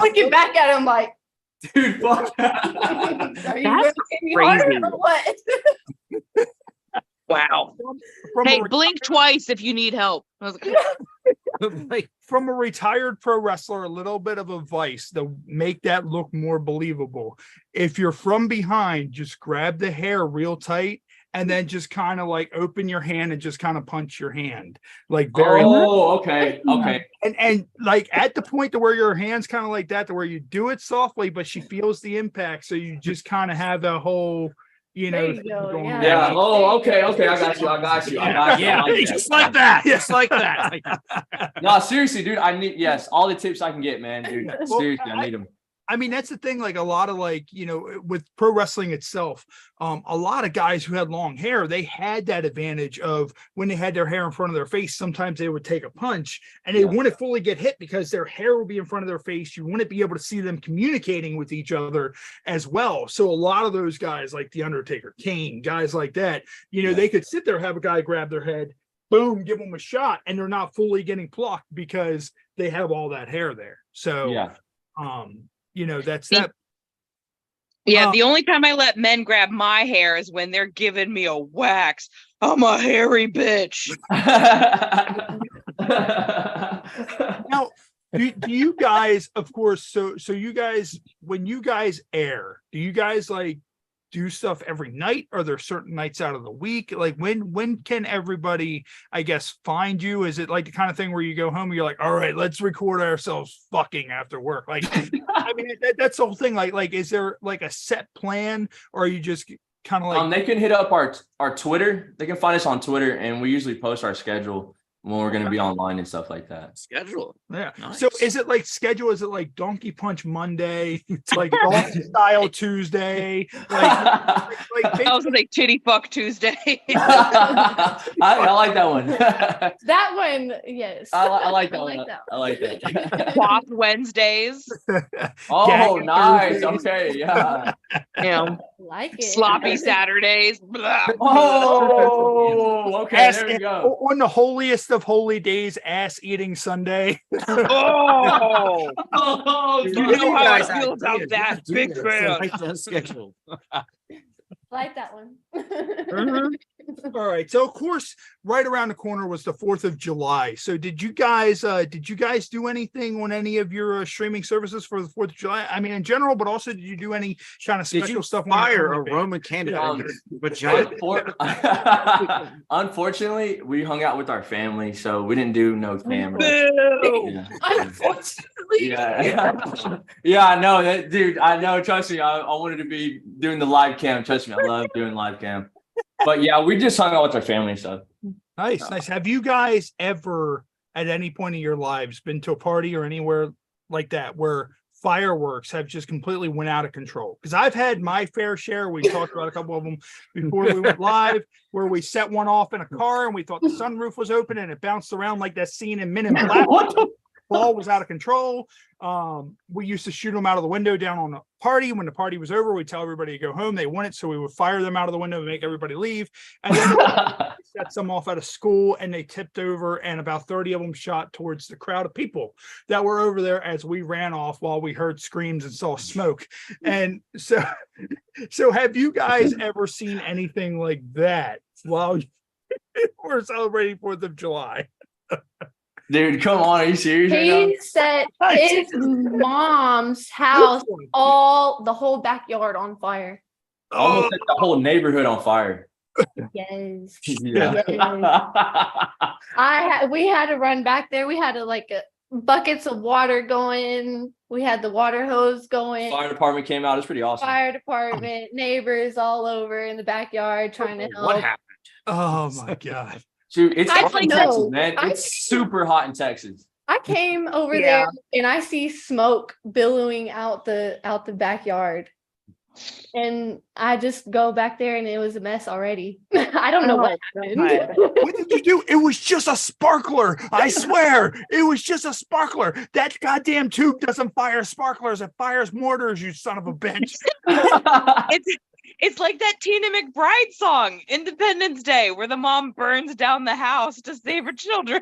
Speaker 5: looking back at him like,
Speaker 4: dude, fuck.
Speaker 5: Are you going to hit me harder or what?
Speaker 3: Wow. Hey, blink twice if you need help.
Speaker 1: Like, from a retired pro wrestler, a little bit of advice to make that look more believable. If you're from behind, just grab the hair real tight and then just kind of like open your hand and just kind of punch your hand. Like very
Speaker 4: okay.
Speaker 1: And like at the point to where your hand's kind of like that, to where you do it softly, but she feels the impact. So you just kind of have a whole
Speaker 4: Yeah. Oh, okay. I got you.
Speaker 2: Yeah. Just like that. Just like that.
Speaker 4: No, seriously, dude. I need all the tips I can get, man, dude. Seriously, I need them.
Speaker 1: I mean, that's the thing. Like a lot of with pro wrestling itself, a lot of guys who had long hair, they had that advantage of when they had their hair in front of their face. Sometimes they would take a punch and they wouldn't fully get hit because their hair would be in front of their face. You wouldn't be able to see them communicating with each other as well. So a lot of those guys, like The Undertaker, Kane, guys like that, they could sit there, have a guy grab their head, boom, give them a shot, and they're not fully getting plucked because they have all that hair there. So, that's that.
Speaker 3: Yeah, the only time I let men grab my hair is when they're giving me a wax. I'm a hairy bitch.
Speaker 1: Now, do you guys, of course, so you guys, when you guys air, do you guys like do stuff every night? Are there certain nights out of the week? Like when can everybody, I guess, find you? Is it like the kind of thing where you go home and you're like, all right, let's record ourselves fucking after work? Like, I mean, that's the whole thing. Like, is there like a set plan, or are you just kind of like?
Speaker 4: They can hit up our Twitter. They can find us on Twitter, and we usually post our schedule when we're going to be online and stuff like that.
Speaker 2: Schedule.
Speaker 1: Yeah. Nice. So is it like schedule? Is it like Donkey Punch Monday? It's like Donkey Style Tuesday?
Speaker 3: I was like Titty Fuck Tuesday.
Speaker 4: I like that one.
Speaker 5: That one, yes.
Speaker 4: I like that one. I like that.
Speaker 3: Cloth Wednesdays.
Speaker 4: Oh, nice. Okay. Yeah.
Speaker 5: Like it.
Speaker 3: Sloppy Saturdays.
Speaker 4: Oh, okay. There we go.
Speaker 1: On the holiest of holy days, ass eating Sunday.
Speaker 3: You know how I feel about that. Big fan.
Speaker 2: Schedule.
Speaker 5: Like that one.
Speaker 1: All right. So of course, right around the corner was the 4th of July. So did you guys do anything on any of your streaming services for the 4th of July? I mean, in general, but also did you do any kind of special stuff?
Speaker 2: Fire a Roman candle?
Speaker 4: Unfortunately, we hung out with our family, so we didn't do no cameras.
Speaker 5: Unfortunately.
Speaker 4: Yeah, I know that, dude. I know. Trust me, I wanted to be doing the live cam. Trust me, I love doing live cam. But yeah, we just hung out with our family and stuff.
Speaker 1: Nice. Have you guys ever, at any point in your lives, been to a party or anywhere like that where fireworks have just completely went out of control? Because I've had my fair share. We talked about a couple of them before we went live, where we set one off in a car and we thought the sunroof was open and it bounced around like that scene in Men in Black. Ball was out of control. We used to shoot them out of the window down on the party. When the party was over, we'd tell everybody to go home. They wouldn't, so we would fire them out of the window and make everybody leave. And then we set some off out of school, and they tipped over, and about 30 of them shot towards the crowd of people that were over there as we ran off while we heard screams and saw smoke. And so have you guys ever seen anything like that while we're celebrating 4th of July?
Speaker 4: Dude, come on, are you serious?
Speaker 5: He set his mom's house, the whole backyard on fire.
Speaker 4: Almost set the whole neighborhood on fire.
Speaker 5: Yes.
Speaker 4: Yeah.
Speaker 5: We had to run back there. We had buckets of water going. We had the water hose going.
Speaker 4: Fire department came out. It's pretty awesome.
Speaker 5: Fire department, neighbors all over in the backyard trying to help.
Speaker 2: What happened?
Speaker 1: Oh my God.
Speaker 4: Dude, it's hot in Texas,
Speaker 5: know.
Speaker 4: man. It's super hot in Texas.
Speaker 5: I came over there and I see smoke billowing out the backyard. And I just go back there and it was a mess already. I don't know what happened.
Speaker 1: What did you do? It was just a sparkler. I swear. It was just a sparkler. That goddamn tube doesn't fire sparklers. It fires mortars, you son of a bitch.
Speaker 3: It's like that Tina McBride song, Independence Day, where the mom burns down the house to save her children.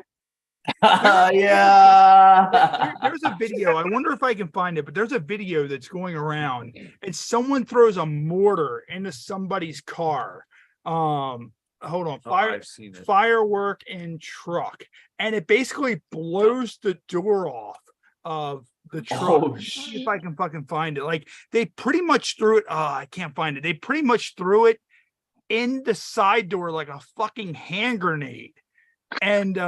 Speaker 4: Yeah.
Speaker 1: There's a video. I wonder if I can find it, but there's a video that's going around and someone throws a mortar into somebody's car. Hold on. Firework and truck. And it basically blows the door off of the truck.
Speaker 4: Oh,
Speaker 1: if I can fucking find it. Like they pretty much threw it. I can't find it. They pretty much threw it in the side door like a fucking hand grenade. And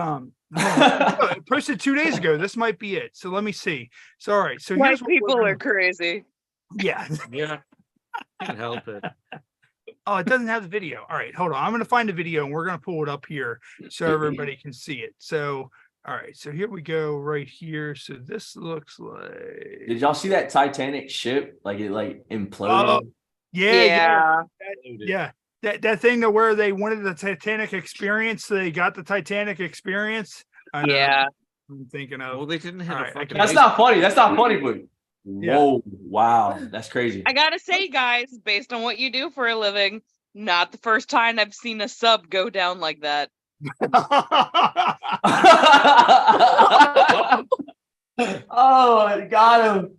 Speaker 1: I posted 2 days ago. This might be it. So let me see. So all right. So
Speaker 3: white people are crazy.
Speaker 1: Yeah.
Speaker 2: Yeah. Can't help it.
Speaker 1: Oh, it doesn't have the video. All right, hold on. I'm gonna find the video and we're gonna pull it up here so everybody can see it. So all right, so here we go right here. So this looks like
Speaker 4: Did y'all see that Titanic ship? Like it imploded.
Speaker 1: Yeah. That thing to where they wanted the Titanic experience, so they got the Titanic experience.
Speaker 3: Yeah.
Speaker 1: I'm thinking of.
Speaker 2: Well, they didn't have a fucking.
Speaker 4: That's not funny. That's not funny, but whoa, wow, that's crazy.
Speaker 3: I gotta say, guys, based on what you do for a living, not the first time I've seen a sub go down like that.
Speaker 4: Oh, I got him.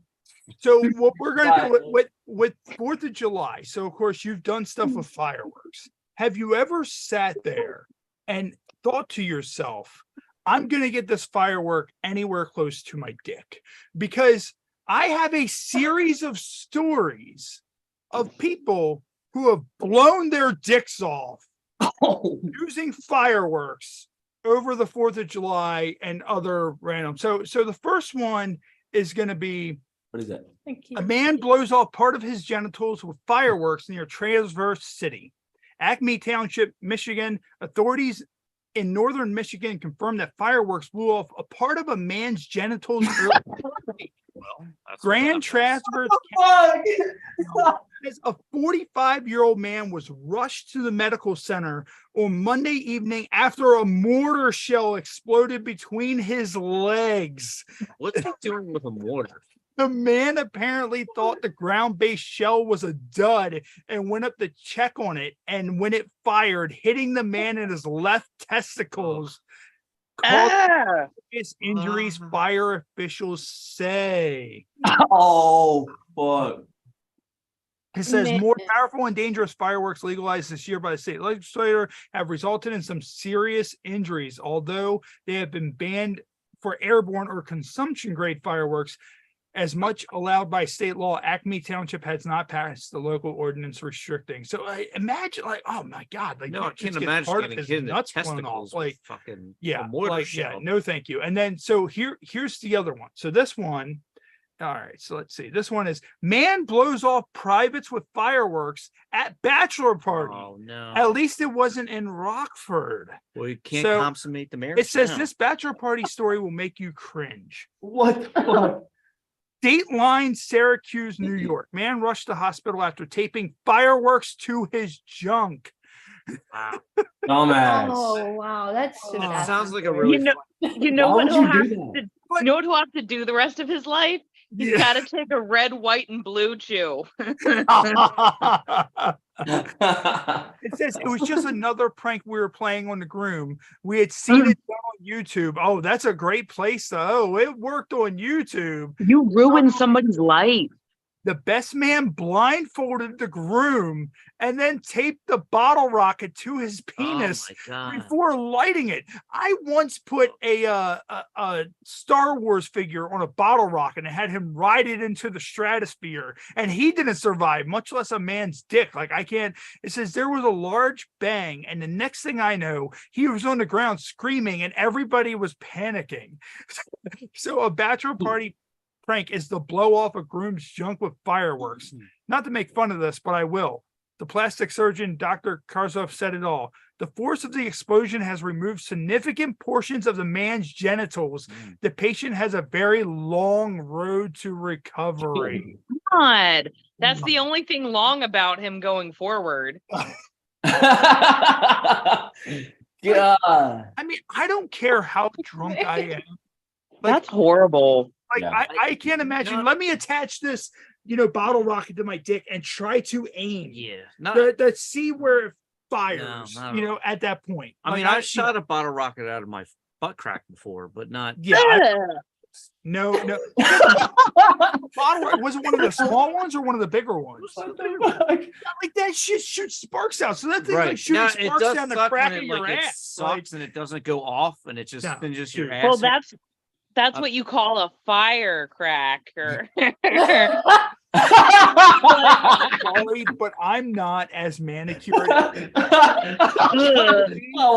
Speaker 1: So what we're gonna do with 4th of July. So of course you've done stuff with fireworks. Have you ever sat there and thought to yourself, I'm gonna get this firework anywhere close to my dick? Because I have a series of stories of people who have blown their dicks off using fireworks over the 4th of July and other random. So the first one is going to be,
Speaker 4: what is that?
Speaker 1: A man blows off part of his genitals with fireworks near Traverse City, Acme Township, Michigan. Authorities in northern Michigan confirmed that fireworks blew off a part of a man's genitals.
Speaker 2: Well,
Speaker 1: Grand Traverse as a 45-year-old man was rushed to the medical center on Monday evening after a mortar shell exploded between his legs.
Speaker 2: What's he doing with a mortar?
Speaker 1: The man apparently thought the ground-based shell was a dud and went up to check on it. And when it fired, hitting the man in his left testicles, caused his injuries, fire officials say.
Speaker 4: Oh, fuck.
Speaker 1: It says more powerful and dangerous fireworks legalized this year by the state legislature have resulted in some serious injuries, although they have been banned for airborne or consumption grade fireworks. As much allowed by state law, Acme Township has not passed the local ordinance restricting. So I imagine, like, oh my God, like,
Speaker 2: no, I can't imagine getting hit in the testicles.
Speaker 1: Like,
Speaker 2: fucking
Speaker 1: no, thank you. And then so here's the other one. So this one, all right. So let's see. This one is man blows off privates with fireworks at bachelor party.
Speaker 2: Oh no!
Speaker 1: At least it wasn't in Rockford.
Speaker 2: Well, you can't consummate the marriage.
Speaker 1: It says this bachelor party story will make you cringe.
Speaker 4: What the fuck?
Speaker 1: Dateline, Syracuse, New York. Man rushed to hospital after taping fireworks to his junk.
Speaker 2: Wow.
Speaker 4: Dumbass.
Speaker 5: Oh wow, that's just
Speaker 2: sounds like a really.
Speaker 3: You know what he'll have to. You know what he'll have to do the rest of his life? He's got to take a red, white, and blue chew.
Speaker 1: It says it was just another prank we were playing on the groom. We had seen it on YouTube. Oh, that's a great place. It worked on YouTube.
Speaker 3: You ruined somebody's life.
Speaker 1: The best man blindfolded the groom and then taped the bottle rocket to his penis before lighting it. I once put a Star Wars figure on a bottle rocket and had him ride it into the stratosphere, and he didn't survive, much less a man's dick. Like, I can't. It says there was a large bang, and the next thing I know, he was on the ground screaming, and everybody was panicking. So a bachelor party prank is to blow off a groom's junk with fireworks. Not to make fun of this, but I will. The plastic surgeon, Dr. Karzov, said it all. The force of the explosion has removed significant portions of the man's genitals. The patient has a very long road to recovery.
Speaker 3: God, that's the only thing long about him going forward.
Speaker 4: God.
Speaker 1: I mean, I don't care how drunk I am. Like,
Speaker 3: that's horrible.
Speaker 1: Like, I can't imagine. Let me attach this, bottle rocket to my dick and try to aim.
Speaker 2: Yeah.
Speaker 1: To see where it fires, at that point.
Speaker 2: I mean, I shot a bottle rocket out of my butt crack before, but not.
Speaker 1: Yeah. No. Bottle rocket, was it one of the small ones or one of the bigger ones? Like, that shit shoots sparks out. So that thing like shoots sparks down the crack of your ass.
Speaker 2: It sucks and it doesn't go off, and it just finishes your ass.
Speaker 3: Well, that's what you call a firecracker.
Speaker 1: Sorry, but I'm not as manicured.
Speaker 4: Oh,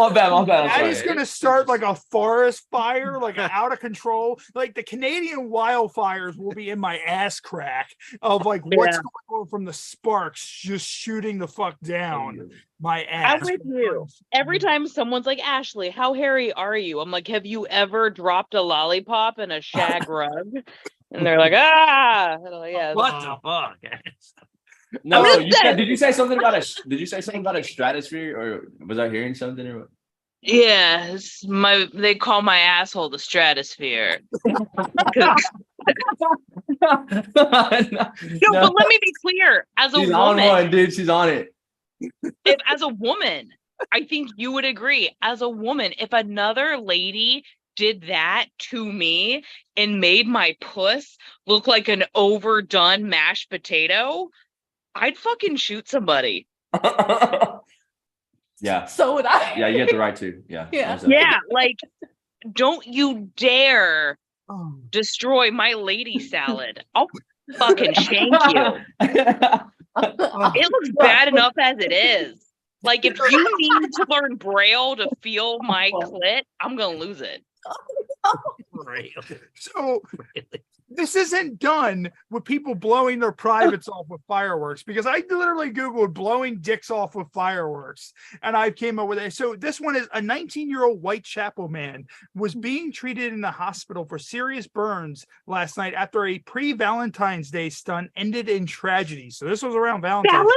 Speaker 4: my bad.
Speaker 1: That is going to start like a forest fire, like an out of control. Like, the Canadian wildfires will be in my ass crack of like what's going on from the sparks just shooting the fuck down my ass.
Speaker 3: I'm with you. Every time someone's like, Ashley, how hairy are you? I'm like, have you ever dropped a lollipop in a shag rug? And they're like, ah, yeah.
Speaker 2: What the fuck?
Speaker 4: No, did you say something about a stratosphere, or was I hearing something? Or what?
Speaker 3: Yeah, they call my asshole the stratosphere. No, but let me be clear. As a
Speaker 4: She's
Speaker 3: woman,
Speaker 4: on one, dude. She's on it.
Speaker 3: If as a woman, I think you would agree. As a woman, if another lady did that to me and made my puss look like an overdone mashed potato, I'd fucking shoot somebody.
Speaker 4: Yeah.
Speaker 5: So would I.
Speaker 4: Yeah, you have the right to. Yeah.
Speaker 3: Yeah, like, don't you dare destroy my lady salad. I'll fucking shank you. It looks bad enough as it is. Like, if you need to learn Braille to feel my clit, I'm gonna lose it.
Speaker 1: So this isn't done with people blowing their privates off with fireworks, because I literally Googled blowing dicks off with fireworks and I came up with it. So this one is a 19-year-old Whitechapel man was being treated in the hospital for serious burns last night after a pre-Valentine's Day stunt ended in tragedy. So this was around Valentine's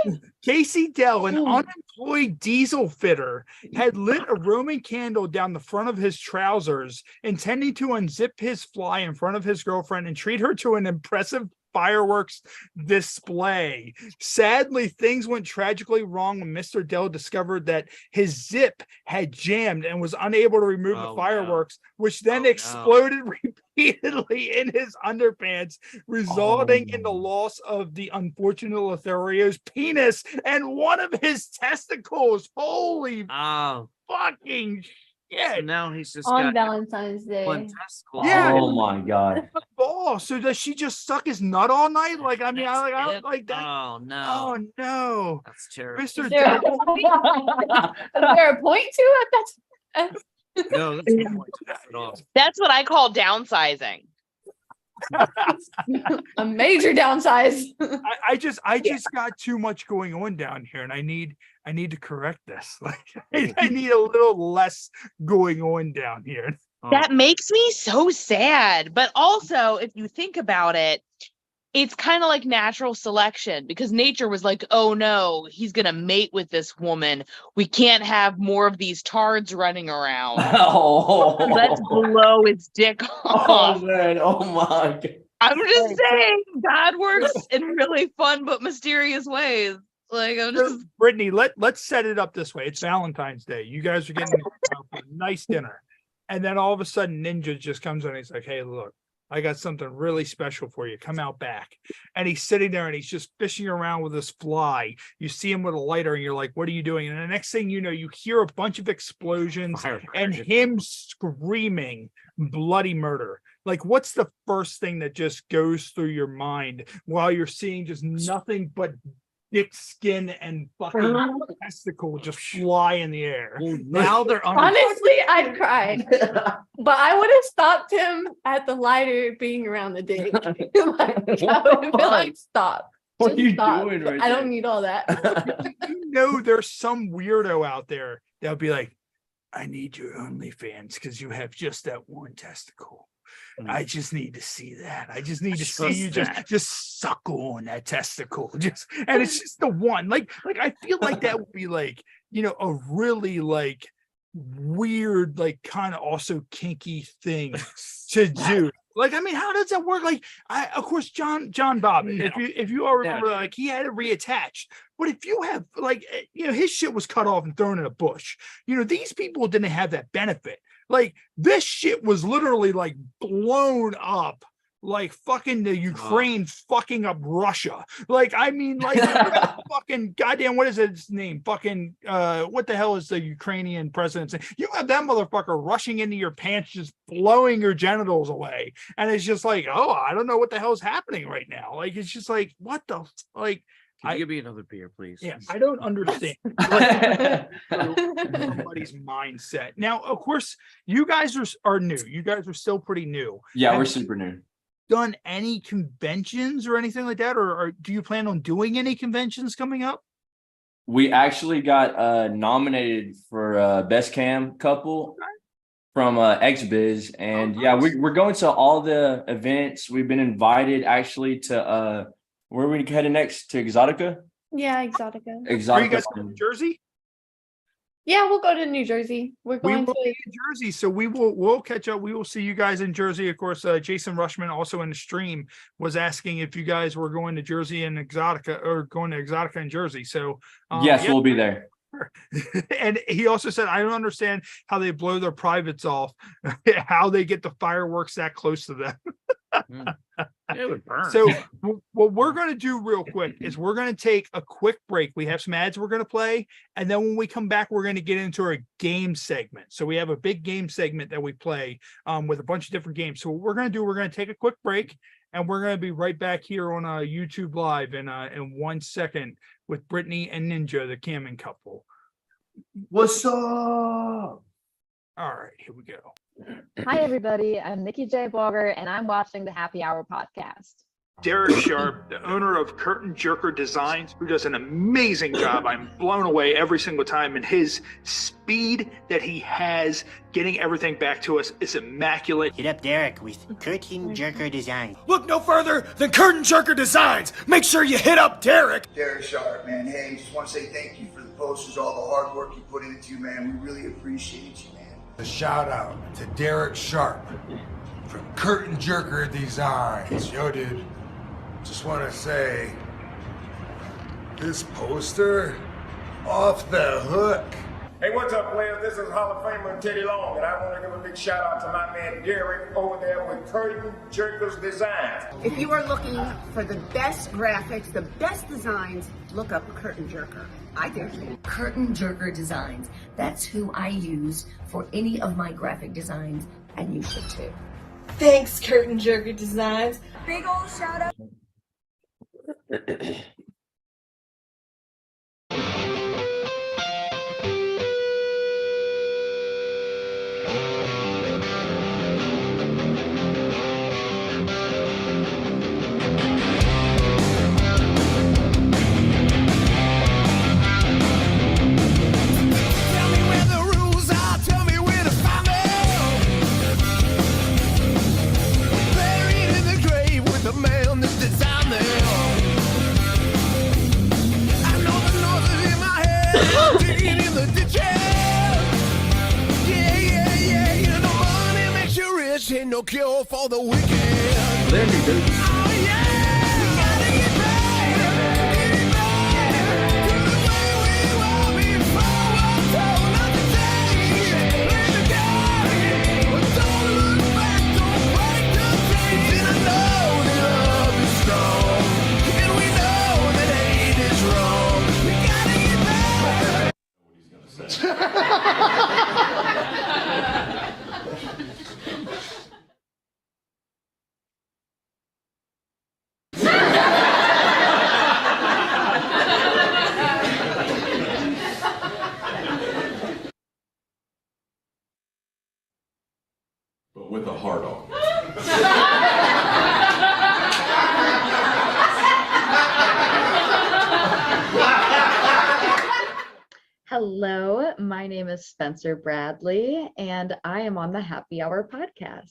Speaker 1: Day. Casey Dell, an unemployed diesel fitter, had lit a Roman candle down the front of his trousers, intending to unzip his fly in front of his girlfriend and treat her to an impressive fireworks display. Sadly, things went tragically wrong when Mr. Dell discovered that his zip had jammed and was unable to remove the fireworks, which then exploded repeatedly in his underpants, resulting in the loss of the unfortunate Lothario's penis and one of his testicles. Holy fucking shit.
Speaker 2: So now he's just
Speaker 5: on Valentine's Day.
Speaker 1: Yeah.
Speaker 4: Oh my God.
Speaker 1: Oh, so does she just suck his nut all night? Like, I mean, I like that.
Speaker 2: Oh no.
Speaker 1: Oh no.
Speaker 2: That's terrible.
Speaker 1: Mr.
Speaker 5: Is there a point to it?
Speaker 2: No, that's no point to it at all.
Speaker 3: That's what I call downsizing.
Speaker 5: A major downsize.
Speaker 1: I just got too much going on down here, and I need to correct this. Like, I need a little less going on down here.
Speaker 3: That makes me so sad. But also, if you think about it, it's kind of like natural selection, because nature was like, oh no, he's going to mate with this woman. We can't have more of these tards running around. Let's blow his dick off.
Speaker 4: Oh man, oh my God.
Speaker 3: I'm just saying, God works in really fun but mysterious ways. Like, I'm just
Speaker 1: Brittany, let's set it up this way. It's Valentine's Day. You guys are getting a nice dinner. And then all of a sudden Ninja just comes in and he's like, hey, look, I got something really special for you. Come out back. And he's sitting there and he's just fishing around with this fly. You see him with a lighter and you're like, what are you doing? And the next thing you know, you hear a bunch of explosions and him screaming bloody murder. Like, what's the first thing that just goes through your mind while you're seeing just nothing but dick skin and fucking testicle just fly in the air?
Speaker 2: Now they're
Speaker 5: honestly, I'd cried, but I would have stopped him at the lighter being around the dick. I would have been like, stop.
Speaker 4: What are you doing right
Speaker 5: I don't need all that.
Speaker 1: You know, there's some weirdo out there that'll be like, I need your OnlyFans because you have just that one testicle. I just need to see that. I just need to see you just suckle on that testicle. And it's just the one. Like I feel like that would be like, you know, a really like weird, like kind of also kinky thing to do. Like, I mean, how does that work? Like, of course, John Bobbitt, if you all remember, like he had it reattached. But if you have like, you know, his shit was cut off and thrown in a bush. You know, these people didn't have that benefit. Like, this shit was literally like blown up, like fucking the Ukraine fucking up Russia. Like, I mean, like fucking goddamn, what is his name? Fucking what the hell is the Ukrainian president saying? You have that motherfucker rushing into your pants, just blowing your genitals away, and it's just like, oh, I don't know what the hell is happening right now. Like, it's just like, what the like.
Speaker 2: Can you give me another beer, please?
Speaker 1: Yeah, I don't understand somebody's mindset. Now, of course, you guys are new. You guys are still pretty new.
Speaker 4: Yeah, we're super new.
Speaker 1: Done any conventions or anything like that, or do you plan on doing any conventions coming up?
Speaker 4: We actually got nominated for Best Cam Couple from XBiz, and yeah, we're going to all the events. We've been invited actually to where are we headed next? To Exotica?
Speaker 5: Yeah, Exotica.
Speaker 1: Are you guys going to Jersey?
Speaker 5: Yeah, we'll go to New Jersey. We're going to
Speaker 1: Jersey, so we'll catch up. We will see you guys in Jersey. Of course, Jason Rushman, also in the stream, was asking if you guys were going to Jersey and Exotica, or going to Exotica in Jersey. So
Speaker 4: yes, we'll be there.
Speaker 1: And he also said, I don't understand how they blow their privates off, how they get the fireworks that close to them.
Speaker 2: It would burn.
Speaker 1: So what we're going to do real quick is we're going to take a quick break. We have some ads we're going to play, and then when we come back, we're going to get into our game segment. So we have a big game segment that we play with a bunch of different games. So what we're going to do, we're going to take a quick break, and we're going to be right back here on YouTube Live in 1 second with Brittany and Ninja, the camming couple.
Speaker 4: What's up?
Speaker 1: All right, here we go.
Speaker 6: Hi, everybody. I'm Nikki J. Bogger, and I'm watching the Happy Hour podcast.
Speaker 1: Derek Sharp, the owner of Curtain Jerker Designs, who does an amazing job. I'm blown away every single time, and his speed that he has getting everything back to us is immaculate.
Speaker 7: Hit up Derek with Curtain Jerker Designs.
Speaker 8: Look no further than Curtain Jerker Designs. Make sure you hit up Derek.
Speaker 9: Derek Sharp, man. Hey, just want to say thank you for the posters, all the hard work you put into, man. We really appreciate you, man.
Speaker 8: A shout out to Derek Sharp from Curtain Jerker Designs. Yo, dude, just want to say, this poster, off the hook.
Speaker 10: Hey, what's up, players? This is Hall of Famer Teddy Long, and I want to give a big shout out to my man Derek over there with Curtain Jerkers Designs.
Speaker 11: If you are looking for the best graphics, the best designs, look up Curtain Jerker. I do.
Speaker 12: Curtain Jerker Designs. That's who I use for any of my graphic designs, and you should too.
Speaker 11: Thanks, Curtain Jerker Designs. Big old shout out.
Speaker 8: Ain't no cure for the wicked.
Speaker 4: Larry, dude.
Speaker 8: Oh yeah, we gotta get back. Get it back to the way we were before. We're told not to change. Let it go. But don't look back. Don't break the chain.
Speaker 13: Hello, my name is Spencer Bradley, and I am on the Happy Hour podcast.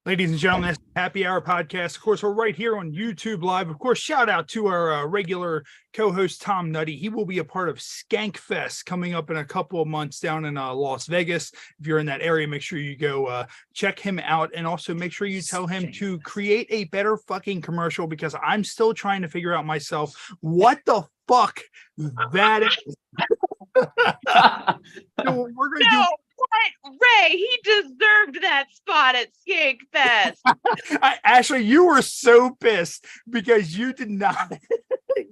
Speaker 1: Ladies and gentlemen, that's the Happy Hour podcast. Of course, we're right here on YouTube Live. Of course, shout out to our regular co-host, Tom Nutty. He will be a part of Skank Fest coming up in a couple of months down in Las Vegas. If you're in that area, make sure you go check him out. And also make sure you tell him to create a better fucking commercial, because I'm still trying to figure out myself what the fuck that is. So we're going to do.
Speaker 3: What? Ray, he deserved that spot at Skank Fest.
Speaker 1: Ashley, you were so pissed because you did not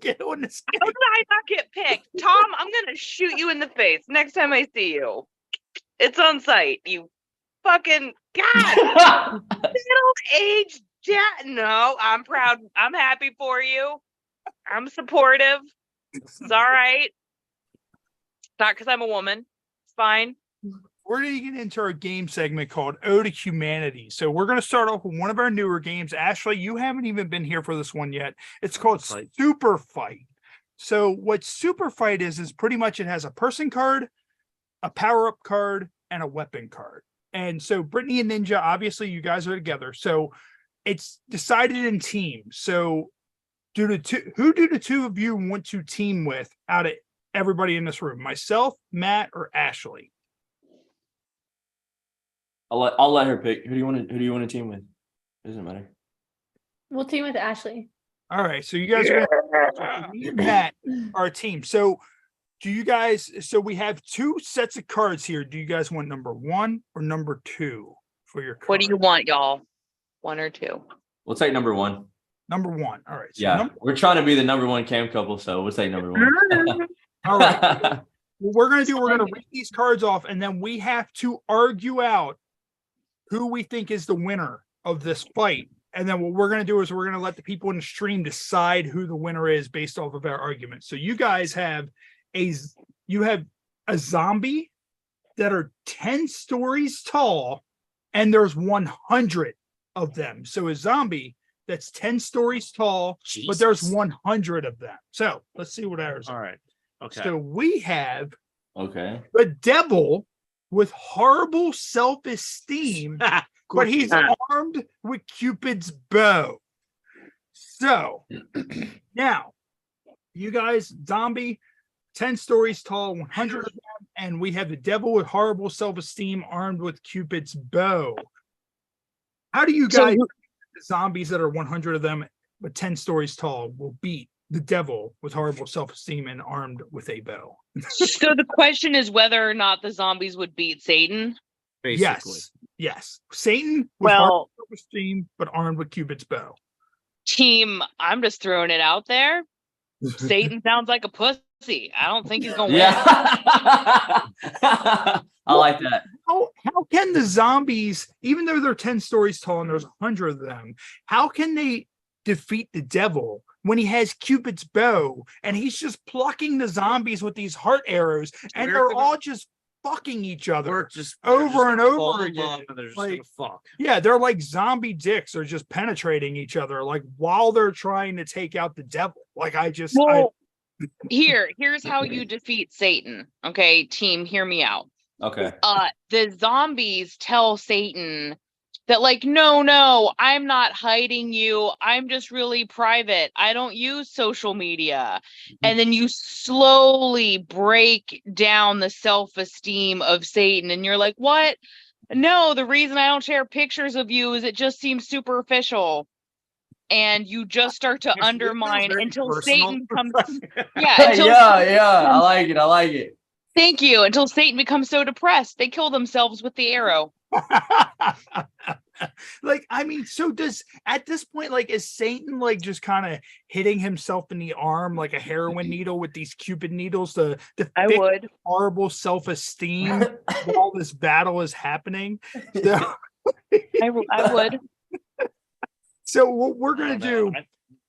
Speaker 1: get on the Skank.
Speaker 3: How did I not get picked? Tom, I'm going to shoot you in the face next time I see you. It's on site. You fucking God. Middle-aged dad. No, I'm proud. I'm happy for you. I'm supportive. It's all right. Not because I'm a woman. It's fine.
Speaker 1: We're going to get into our game segment called Ode to Humanity. So we're going to start off with one of our newer games. Ashley, you haven't even been here for this one yet. It's called Super Fight. So what Super Fight is pretty much it has a person card, a power-up card, and a weapon card. And so Brittany and Ninja, obviously you guys are together. So it's decided in teams. So who do the two of you want to team with out of everybody in this room? Myself, Matt, or Ashley?
Speaker 4: I'll let her pick. Who do you want to team with? It doesn't matter.
Speaker 5: We'll team with Ashley.
Speaker 1: All right. So you guys are Matt, our team. So we have two sets of cards here. Do you guys want number 1 or number 2 for your card?
Speaker 3: What do you want, y'all? 1 or 2?
Speaker 4: We'll take number 1.
Speaker 1: Number 1. All right. So
Speaker 4: yeah. We're trying to be the number 1 cam couple, so we'll take number 1.
Speaker 1: All right. What we're going to read these cards off, and then we have to argue out who we think is the winner of this fight. And then what we're going to do is we're going to let the people in the stream decide who the winner is based off of our argument. So you guys have a zombie that are 10 stories tall, and there's 100 of them. So a zombie that's 10 stories tall, but there's 100 of them. So let's see what ours are.
Speaker 2: All right. Okay.
Speaker 1: So we have
Speaker 4: the
Speaker 1: devil with horrible self-esteem, but he's armed with Cupid's bow. So now, you guys, zombie, 10 stories tall, 100 of them, and we have the devil with horrible self-esteem armed with Cupid's bow. How do you guys, the zombies that are 100 of them, but 10 stories tall, will beat the devil with horrible self-esteem and armed with a bow?
Speaker 3: So the question is whether or not the zombies would beat Satan.
Speaker 1: Basically. Yes. Satan with horrible self-esteem, but armed with Cupid's bow.
Speaker 3: Team, I'm just throwing it out there. Satan sounds like a pussy. I don't think he's gonna win.
Speaker 4: I like that.
Speaker 1: How can the zombies, even though they're 10 stories tall and there's 100 of them, how can they defeat the devil when he has Cupid's bow and he's just plucking the zombies with these heart arrows, and they're all just fucking each other over and over again?
Speaker 2: And they're just
Speaker 1: like,
Speaker 2: gonna fuck.
Speaker 1: Yeah, they're like zombie dicks are just penetrating each other, like while they're trying to take out the devil. Like
Speaker 3: here's how you defeat Satan. Okay, team, hear me out.
Speaker 4: Okay.
Speaker 3: The zombies tell Satan that, like, no, I'm not hiding you. I'm just really private. I don't use social media. And then you slowly break down the self-esteem of Satan. And you're like, what? No, the reason I don't share pictures of you is it just seems superficial. And you just start to undermine until Satan comes.
Speaker 4: I like it.
Speaker 3: Thank you. Until Satan becomes so depressed, they kill themselves with the arrow.
Speaker 1: Like, I mean, so does at this point, like, is Satan like just kind of hitting himself in the arm like a heroin needle with these Cupid needles to fix horrible self-esteem while this battle is happening? So,
Speaker 3: I would.
Speaker 1: So what we're gonna do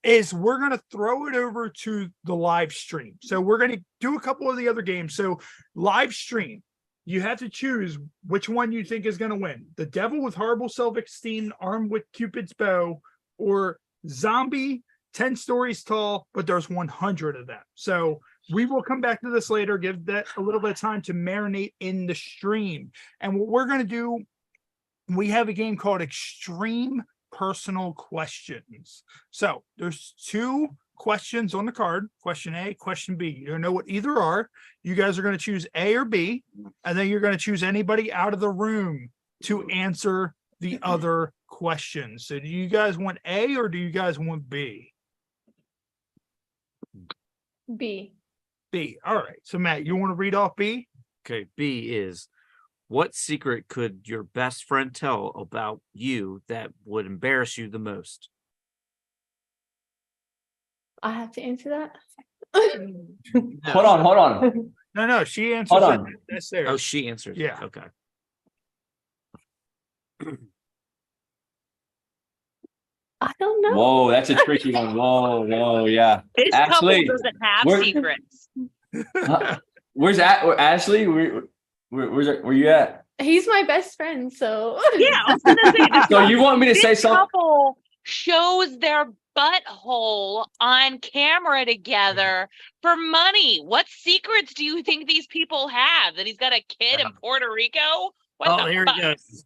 Speaker 1: is we're going to throw it over to the live stream. So we're going to do a couple of the other games. So live stream, you have to choose which one you think is going to win. The devil with horrible self-esteem armed with Cupid's bow, or zombie 10 stories tall, but there's 100 of them. So we will come back to this later, give that a little bit of time to marinate in the stream. And what we're going to do, we have a game called Extreme Personal Questions. So there's 2 questions on the card, question A, question B. You don't know what either are. You guys are going to choose A or B, and then you're going to choose anybody out of the room to answer the other questions. So do you guys want A or do you guys want B?
Speaker 5: B.
Speaker 1: B. All right. So Matt, you want to read off B?
Speaker 2: Okay. B is, what secret could your best friend tell about you that would embarrass you the most?
Speaker 5: I have to answer that.
Speaker 4: Hold on.
Speaker 1: No, she answers.
Speaker 4: Hold on.
Speaker 1: That's there.
Speaker 2: Oh, she answers.
Speaker 1: Yeah.
Speaker 2: Okay.
Speaker 5: I don't know.
Speaker 4: Whoa, that's a tricky one. Whoa, yeah.
Speaker 3: This
Speaker 4: Ashley,
Speaker 3: couple doesn't have secrets.
Speaker 4: Where's Ashley? Where you at?
Speaker 5: He's my best friend, so
Speaker 3: Yeah, I was gonna say this.
Speaker 4: So you want me to say something?
Speaker 3: Couple shows their butthole on camera together for money. What secrets do you think these people have? That he's got a kid in Puerto Rico? What the
Speaker 2: here
Speaker 3: fuck?
Speaker 2: he goes.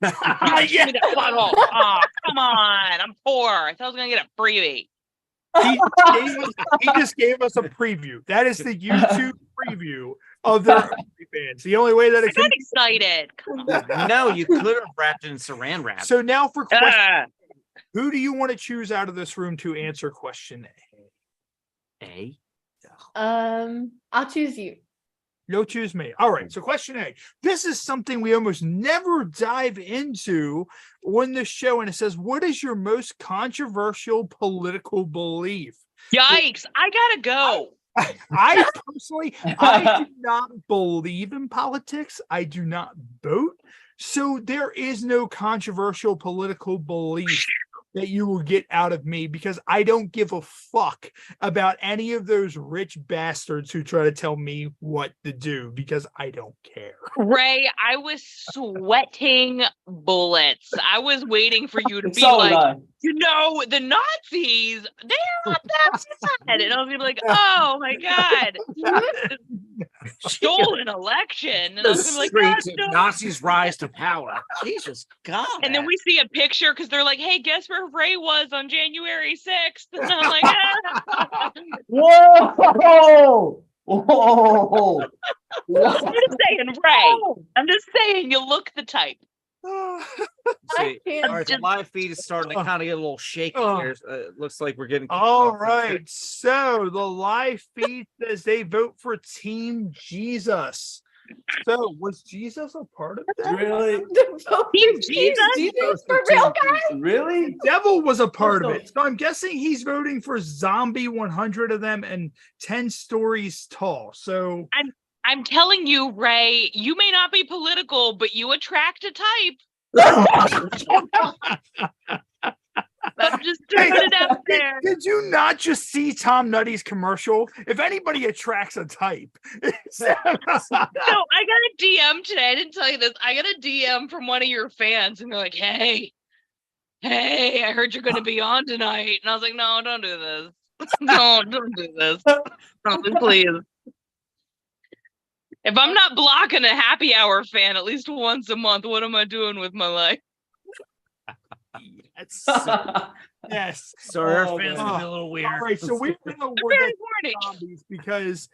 Speaker 3: Give me that butthole. Oh, come on. I'm poor. I thought I was gonna get a freebie.
Speaker 1: He just gave us a preview. That is the YouTube preview of their OnlyFans. The only way that
Speaker 3: I got excited. Come on.
Speaker 2: No, you could have wrapped it in saran wrap.
Speaker 1: So now for question, who do you want to choose out of this room to answer question
Speaker 2: A?
Speaker 5: I'll choose you.
Speaker 1: You'll choose me. All right. So question A. This is something we almost never dive into on the show. And it says, what is your most controversial political belief?
Speaker 3: Yikes. I gotta go.
Speaker 1: I personally, I do not believe in politics. I do not vote. So there is no controversial political belief that you will get out of me, because I don't give a fuck about any of those rich bastards who try to tell me what to do, because I don't care.
Speaker 3: Ray, I was sweating bullets. I was waiting for you to be like, the Nazis, they're not that bad. And I was gonna be like, oh my God. Stolen election. And I was gonna be like, no.
Speaker 2: Nazis rise to power. Jesus God.
Speaker 3: And then we see a picture because they're like, hey, guess where Ray was on January 6th? And I'm like,
Speaker 4: Whoa!
Speaker 3: I'm just saying, Ray. I'm just saying, you look the type.
Speaker 2: See, the live feed is starting to kind of get a little shaky here. Looks like we're getting
Speaker 1: all right. So the live feed says they vote for Team Jesus. So was Jesus a part of that?
Speaker 4: Really?
Speaker 3: Team Jesus? For real, guys?
Speaker 4: Really?
Speaker 1: The devil was a part of it. So I'm guessing he's voting for Zombie 100 of them and 10 stories tall. So
Speaker 3: I'm telling you, Ray, you may not be political, but you attract a type. I'm just throwing it out there.
Speaker 1: Did you not just see Tom Nutty's commercial? If anybody attracts a type.
Speaker 3: No, I got a DM today. I didn't tell you this. I got a DM from one of your fans, and they're like, hey, I heard you're going to be on tonight. And I was like, no, don't do this. Don't do this. Please. If I'm not blocking a happy hour fan at least once a month, what am I doing with my life?
Speaker 1: Yes.
Speaker 2: Sorry, our fans can be a little weird.
Speaker 1: All right, so we're going to award that zombies because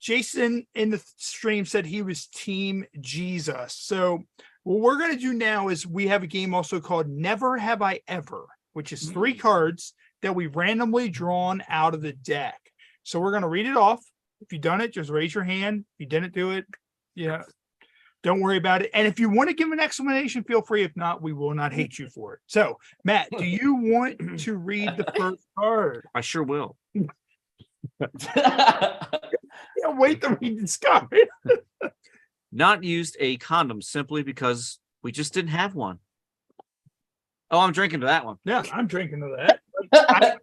Speaker 1: Jason in the stream said he was Team Jesus. So what we're going to do now is we have a game also called Never Have I Ever, which is 3 cards that we've randomly drawn out of the deck. So we're going to read it off. If you've done it, just raise your hand. If you didn't do it, don't worry about it. And if you want to give an explanation, feel free. If not, we will not hate you for it. So, Matt, do you want to read the first card?
Speaker 2: I sure will.
Speaker 1: Wait to read this card.
Speaker 2: Not used a condom simply because we just didn't have one. Oh, I'm drinking to that one.
Speaker 1: Yeah, I'm drinking to that.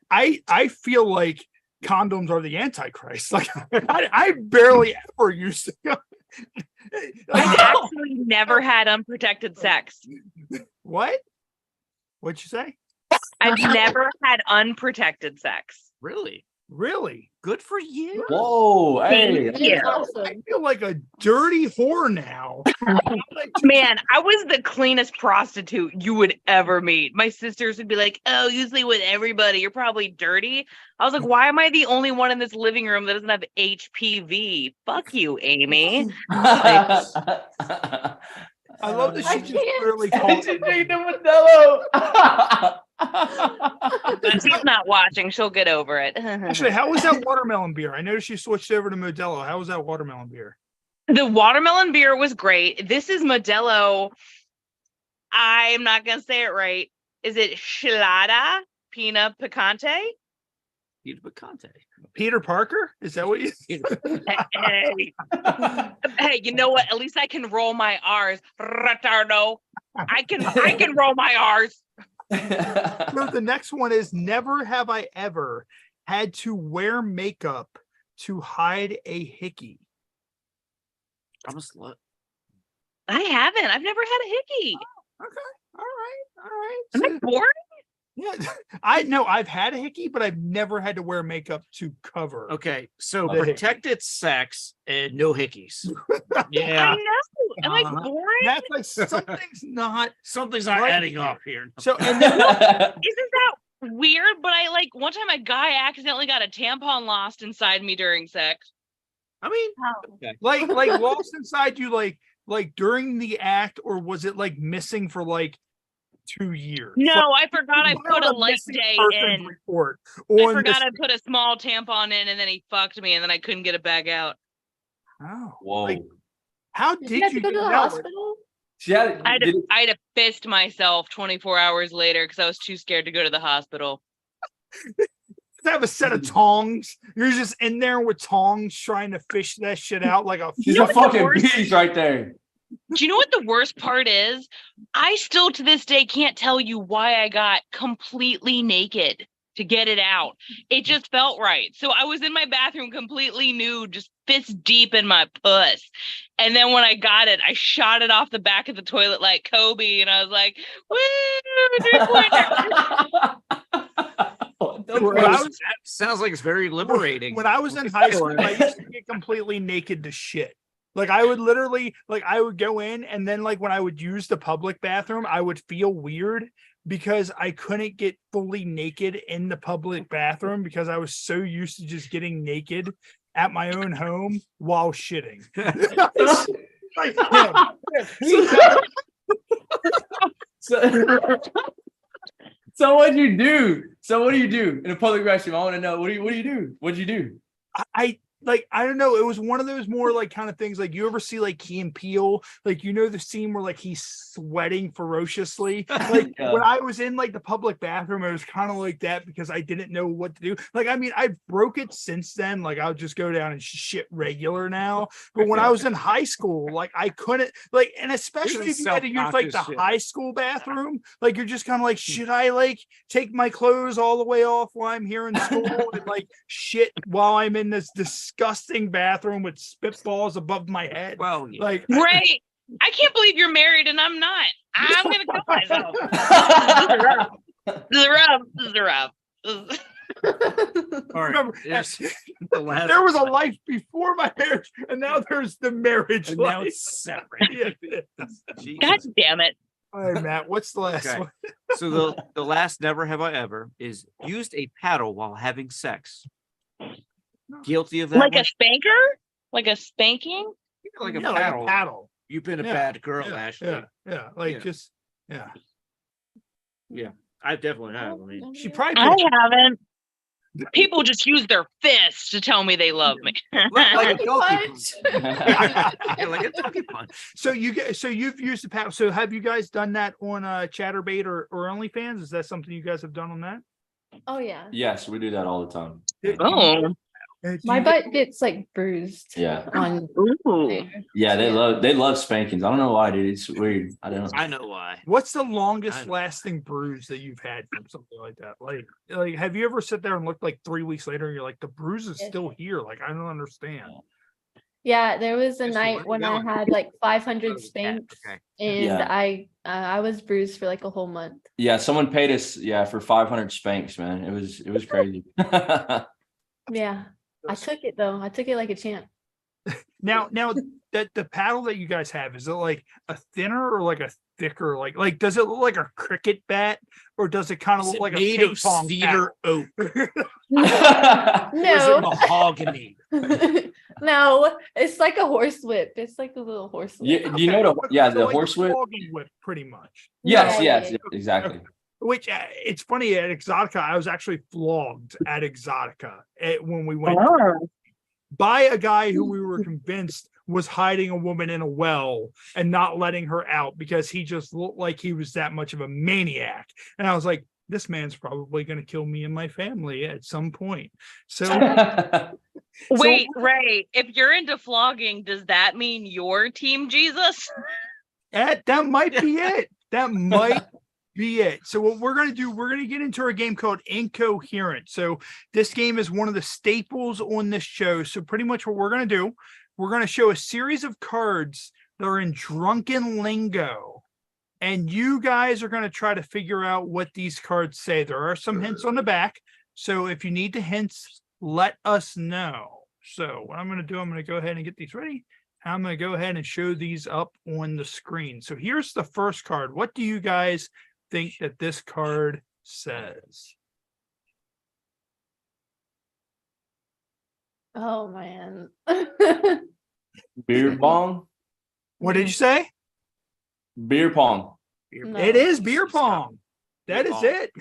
Speaker 1: I feel like condoms are the Antichrist. Like I barely ever used to.
Speaker 3: I've actually never had unprotected sex.
Speaker 1: What? What'd you say?
Speaker 3: I've never had unprotected sex.
Speaker 2: Really?
Speaker 1: Really?
Speaker 2: Good for you.
Speaker 4: Whoa, hey.
Speaker 5: Awesome.
Speaker 1: I feel like a dirty whore now.
Speaker 3: Man, I was the cleanest prostitute you would ever meet. My sisters would be like, "Oh, you sleep with everybody. You're probably dirty." I was like, "Why am I the only one in this living room that doesn't have HPV? Fuck you, Amy."
Speaker 1: I love that she just clearly called
Speaker 3: She's not watching. She'll get over it.
Speaker 1: Actually, how was that watermelon beer? I noticed you switched over to Modelo. How was that watermelon beer?
Speaker 3: The watermelon beer was great. This is Modelo. I'm not going to say it right. Is it Chilada Pina Picante?
Speaker 2: Peter Picante.
Speaker 1: Peter Parker? Is that what you
Speaker 3: Hey, you know what? At least I can roll my R's. Retardo. I can roll my R's.
Speaker 1: So the next one is, never have I ever had to wear makeup to hide a hickey.
Speaker 2: I'm a slut.
Speaker 3: I haven't. I've never had a hickey.
Speaker 1: Oh, okay. All right.
Speaker 3: Am I boring?
Speaker 1: Yeah, I know I've had a hickey, but I've never had to wear makeup to cover.
Speaker 2: Okay, so protected sex and no hickeys. Yeah,
Speaker 3: I know. Am I boring?
Speaker 1: That's like something's not
Speaker 2: right adding up here.
Speaker 1: So, and then,
Speaker 3: isn't that weird? But I like one time a guy accidentally got a tampon lost inside me during sex.
Speaker 2: I mean, okay.
Speaker 1: like lost inside you, like during the act, or was it like missing for like 2 years?
Speaker 3: No,
Speaker 1: like,
Speaker 3: I forgot I put a light day in.
Speaker 1: Report
Speaker 3: I forgot I put a small tampon in, and then he fucked me, and then I couldn't get it back out.
Speaker 1: Oh,
Speaker 4: whoa!
Speaker 1: Like, how did you
Speaker 5: go to the hospital?
Speaker 3: I had to fist myself 24 hours later because I was too scared to go to the hospital.
Speaker 1: Have a set of tongs. You're just in there with tongs trying to fish that shit out like a.
Speaker 4: She's a fucking beast right there.
Speaker 3: Do you know what the worst part is? I still to this day can't tell you why I got completely naked to get it out. It just felt right. So I was in my bathroom completely nude, just fist deep in my puss. And then when I got it, I shot it off the back of the toilet like Kobe. And I was like, woo!
Speaker 2: Sounds like it's very liberating.
Speaker 1: When I was in high school, I used to get completely naked to shit. Like I would literally, like I would go in, and then like when I would use the public bathroom, I would feel weird because I couldn't get fully naked in the public bathroom because I was so used to just getting naked at my own home while shitting. Like,
Speaker 4: So what do you do? So what do you do in a public restroom? I want to know. What do you do? What'd you do?
Speaker 1: I don't know. It was one of those more like kind of things like you ever see like Key and Peele, like, you know, the scene where like he's sweating ferociously. Like when I was in like the public bathroom, it was kind of like that because I didn't know what to do. Like, I mean, I've broke it since then. Like I'll just go down and shit regular now. But when I was in high school, like I couldn't like, and especially if you had to use like the high school bathroom, like you're just kind of like, should I like take my clothes all the way off while I'm here in school and like shit while I'm in this disgusting bathroom with spitballs above my head?
Speaker 2: Well, yeah.
Speaker 1: Like,
Speaker 3: right. I can't believe you're married and I'm not. I'm gonna kill myself. This is a rub.
Speaker 2: All right.
Speaker 1: Remember,
Speaker 2: the last
Speaker 1: there was a life before my marriage, and now there's the marriage
Speaker 2: and
Speaker 1: life.
Speaker 2: now it's separate.
Speaker 3: God damn it.
Speaker 1: All right, Matt, what's the last one?
Speaker 2: So the last never have I ever is used a paddle while having sex. Guilty of that?
Speaker 3: Like
Speaker 2: one?
Speaker 3: a spanker? Like a spanking?
Speaker 2: Like a
Speaker 1: Yeah,
Speaker 2: paddle.
Speaker 1: like a paddle.
Speaker 2: You've been a
Speaker 1: Yeah,
Speaker 2: bad girl,
Speaker 1: yeah,
Speaker 2: Ashley.
Speaker 1: Yeah, like just yeah.
Speaker 2: I definitely have. I mean,
Speaker 1: She probably
Speaker 3: I haven't. People just use their fists to tell me they love me.
Speaker 2: like a donkey punch. Yeah, like a donkey punch.
Speaker 1: So you've used the paddle. So have you guys done that on Chatterbait or OnlyFans? Is that something you guys have done on that?
Speaker 5: Oh yeah.
Speaker 4: Yes, we do that all the time.
Speaker 3: Oh.
Speaker 5: My butt gets like bruised.
Speaker 4: Yeah.
Speaker 5: On
Speaker 4: Yeah, they love spankings. I don't know why, dude. It's weird.
Speaker 2: I know why.
Speaker 1: What's the longest lasting bruise that you've had from something like that? Like have you ever sit there and looked like 3 weeks later and you're like, the bruise is still here? Like, I don't understand.
Speaker 5: Yeah, there was a night when I had like 500 spanks, and
Speaker 4: Yeah.
Speaker 5: I was bruised for like a whole month.
Speaker 4: Yeah, someone paid us for 500 spanks, man. It was crazy.
Speaker 5: Yeah. I took it though. I took it like a champ.
Speaker 1: Now that the paddle that you guys have, is it like a thinner or like a thicker, like does it look like a cricket bat, or does it kind of look like a ping pong
Speaker 2: cedar oak?
Speaker 5: No.
Speaker 2: Mahogany.
Speaker 5: No, it's like a horse whip. It's like a little horse whip.
Speaker 4: Yeah, you know the
Speaker 1: like
Speaker 4: horse whip?
Speaker 1: flogging whip, pretty much.
Speaker 4: Yes, exactly.
Speaker 1: Which it's funny, at Exotica, I was actually flogged at Exotica when we went by a guy who we were convinced was hiding a woman in a well and not letting her out because he just looked like he was that much of a maniac. And I was like, this man's probably going to kill me and my family at some point. So
Speaker 3: wait, Ray, if you're into flogging, does that mean you're Team Jesus?
Speaker 1: That might be it. That might be it. So what we're going to do, we're going to get into a game called Incoherent. So this game is one of the staples on this show. So pretty much what we're going to do, we're going to show a series of cards that are in drunken lingo. And you guys are going to try to figure out what these cards say. There are some hints on the back. So if you need the hints, let us know. So what I'm going to do, I'm going to go ahead and get these ready. I'm going to go ahead and show these up on the screen. So here's the first card. What do you guys think that this card says?
Speaker 5: Oh man.
Speaker 4: Beer pong.
Speaker 1: What did you say?
Speaker 4: Beer pong.
Speaker 5: No.
Speaker 1: It is beer pong. That is it.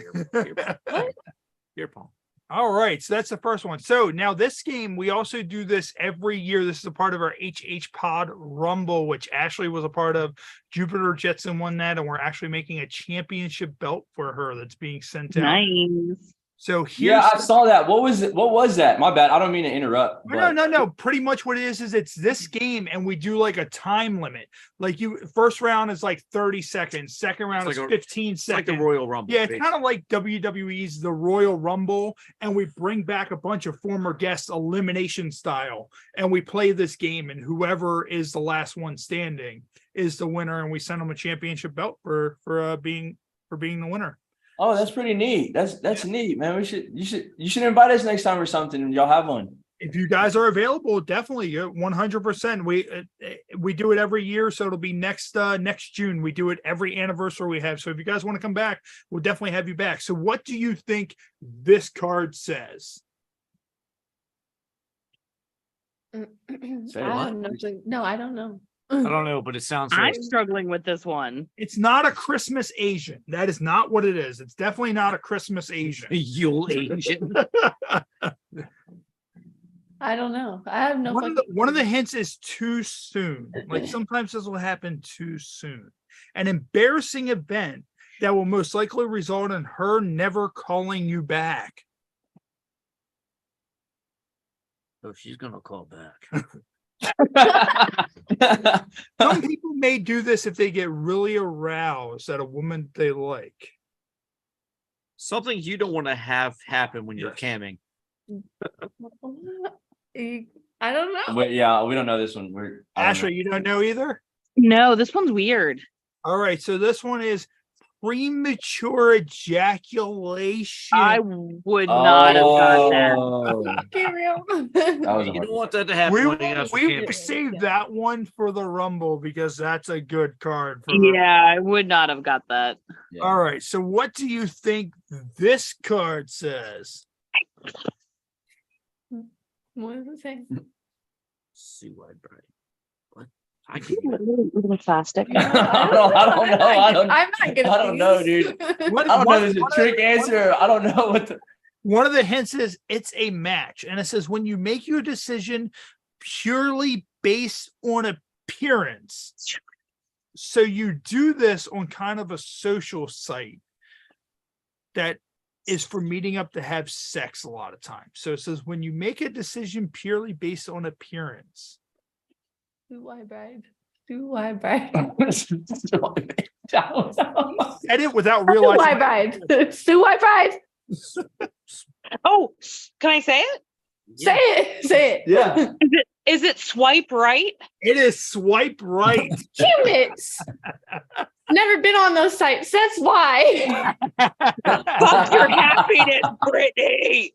Speaker 2: Beer pong.
Speaker 1: All right, so that's the first one. So now this game, we also do this every year. This is a part of our HHPod Rumble, which Ashley was a part of. Jupiter Jetson won that, and we're actually making a championship belt for her that's being sent out.
Speaker 3: Nice.
Speaker 1: So here's
Speaker 4: I saw that. What was it? What was that? My bad. I don't mean to interrupt.
Speaker 1: No. Pretty much what it is it's this game, and we do like a time limit. Like first round is like 30 seconds. Second round is 15 seconds.
Speaker 2: Like the Royal Rumble.
Speaker 1: Yeah, it's kind of like WWE's The Royal Rumble, and we bring back a bunch of former guests, elimination style, and we play this game, and whoever is the last one standing is the winner, and we send them a championship belt for being the winner.
Speaker 4: Oh, that's pretty neat. That's neat, man. You should invite us next time or something, and y'all have one.
Speaker 1: If you guys are available, definitely 100%. We do it every year, so it'll be next June. We do it every anniversary we have. So if you guys want to come back, we'll definitely have you back. So what do you think this card says?
Speaker 5: No, I don't know.
Speaker 2: I don't know, but it sounds
Speaker 3: I'm struggling with this one.
Speaker 1: It's not a Christmas Asian. That is not what it is. It's definitely not a Christmas Asian.
Speaker 2: Yule Asian.
Speaker 5: I don't know. I have no.
Speaker 1: One of the hints is too soon. Like sometimes this will happen too soon. An embarrassing event that will most likely result in her never calling you back.
Speaker 2: Oh, she's gonna call back.
Speaker 1: Some people may do this if they get really aroused at a woman they like.
Speaker 2: Something you don't want to have happen when you're camming.
Speaker 5: I don't know.
Speaker 4: But yeah, we don't know this one.
Speaker 1: Ashley, you don't know either?
Speaker 3: No, this one's weird.
Speaker 1: All right, so this one is premature ejaculation.
Speaker 3: I would not have got that.
Speaker 5: Be real.
Speaker 2: You don't want that to happen.
Speaker 1: We saved that one for the Rumble because that's a good card.
Speaker 3: Yeah, I would not have got that.
Speaker 4: Yeah.
Speaker 1: All right, so what do you think this card says?
Speaker 5: What does it say?
Speaker 2: Sue-wide bride. What?
Speaker 3: I can't plastic.
Speaker 4: I don't know.
Speaker 5: I'm not good.
Speaker 4: I don't know, dude. I don't know. There's a trick answer. I don't know what.
Speaker 1: One of the hints is it's a match, and it says when you make your decision purely based on appearance. So you do this on kind of a social site that is for meeting up to have sex a lot of times. So it says when you make a decision purely based on appearance.
Speaker 5: Sue-wide bride. Sue-wide bride.
Speaker 1: Said it without realizing.
Speaker 5: Sue-wide bride. Sue-wide bride.
Speaker 3: Oh, can I say it?
Speaker 5: Yeah. Say it.
Speaker 4: Yeah.
Speaker 3: Is it swipe right?
Speaker 1: It is swipe right.
Speaker 5: Damn it. Never been on those sites. That's why.
Speaker 3: Fuck your happiness, Brittany.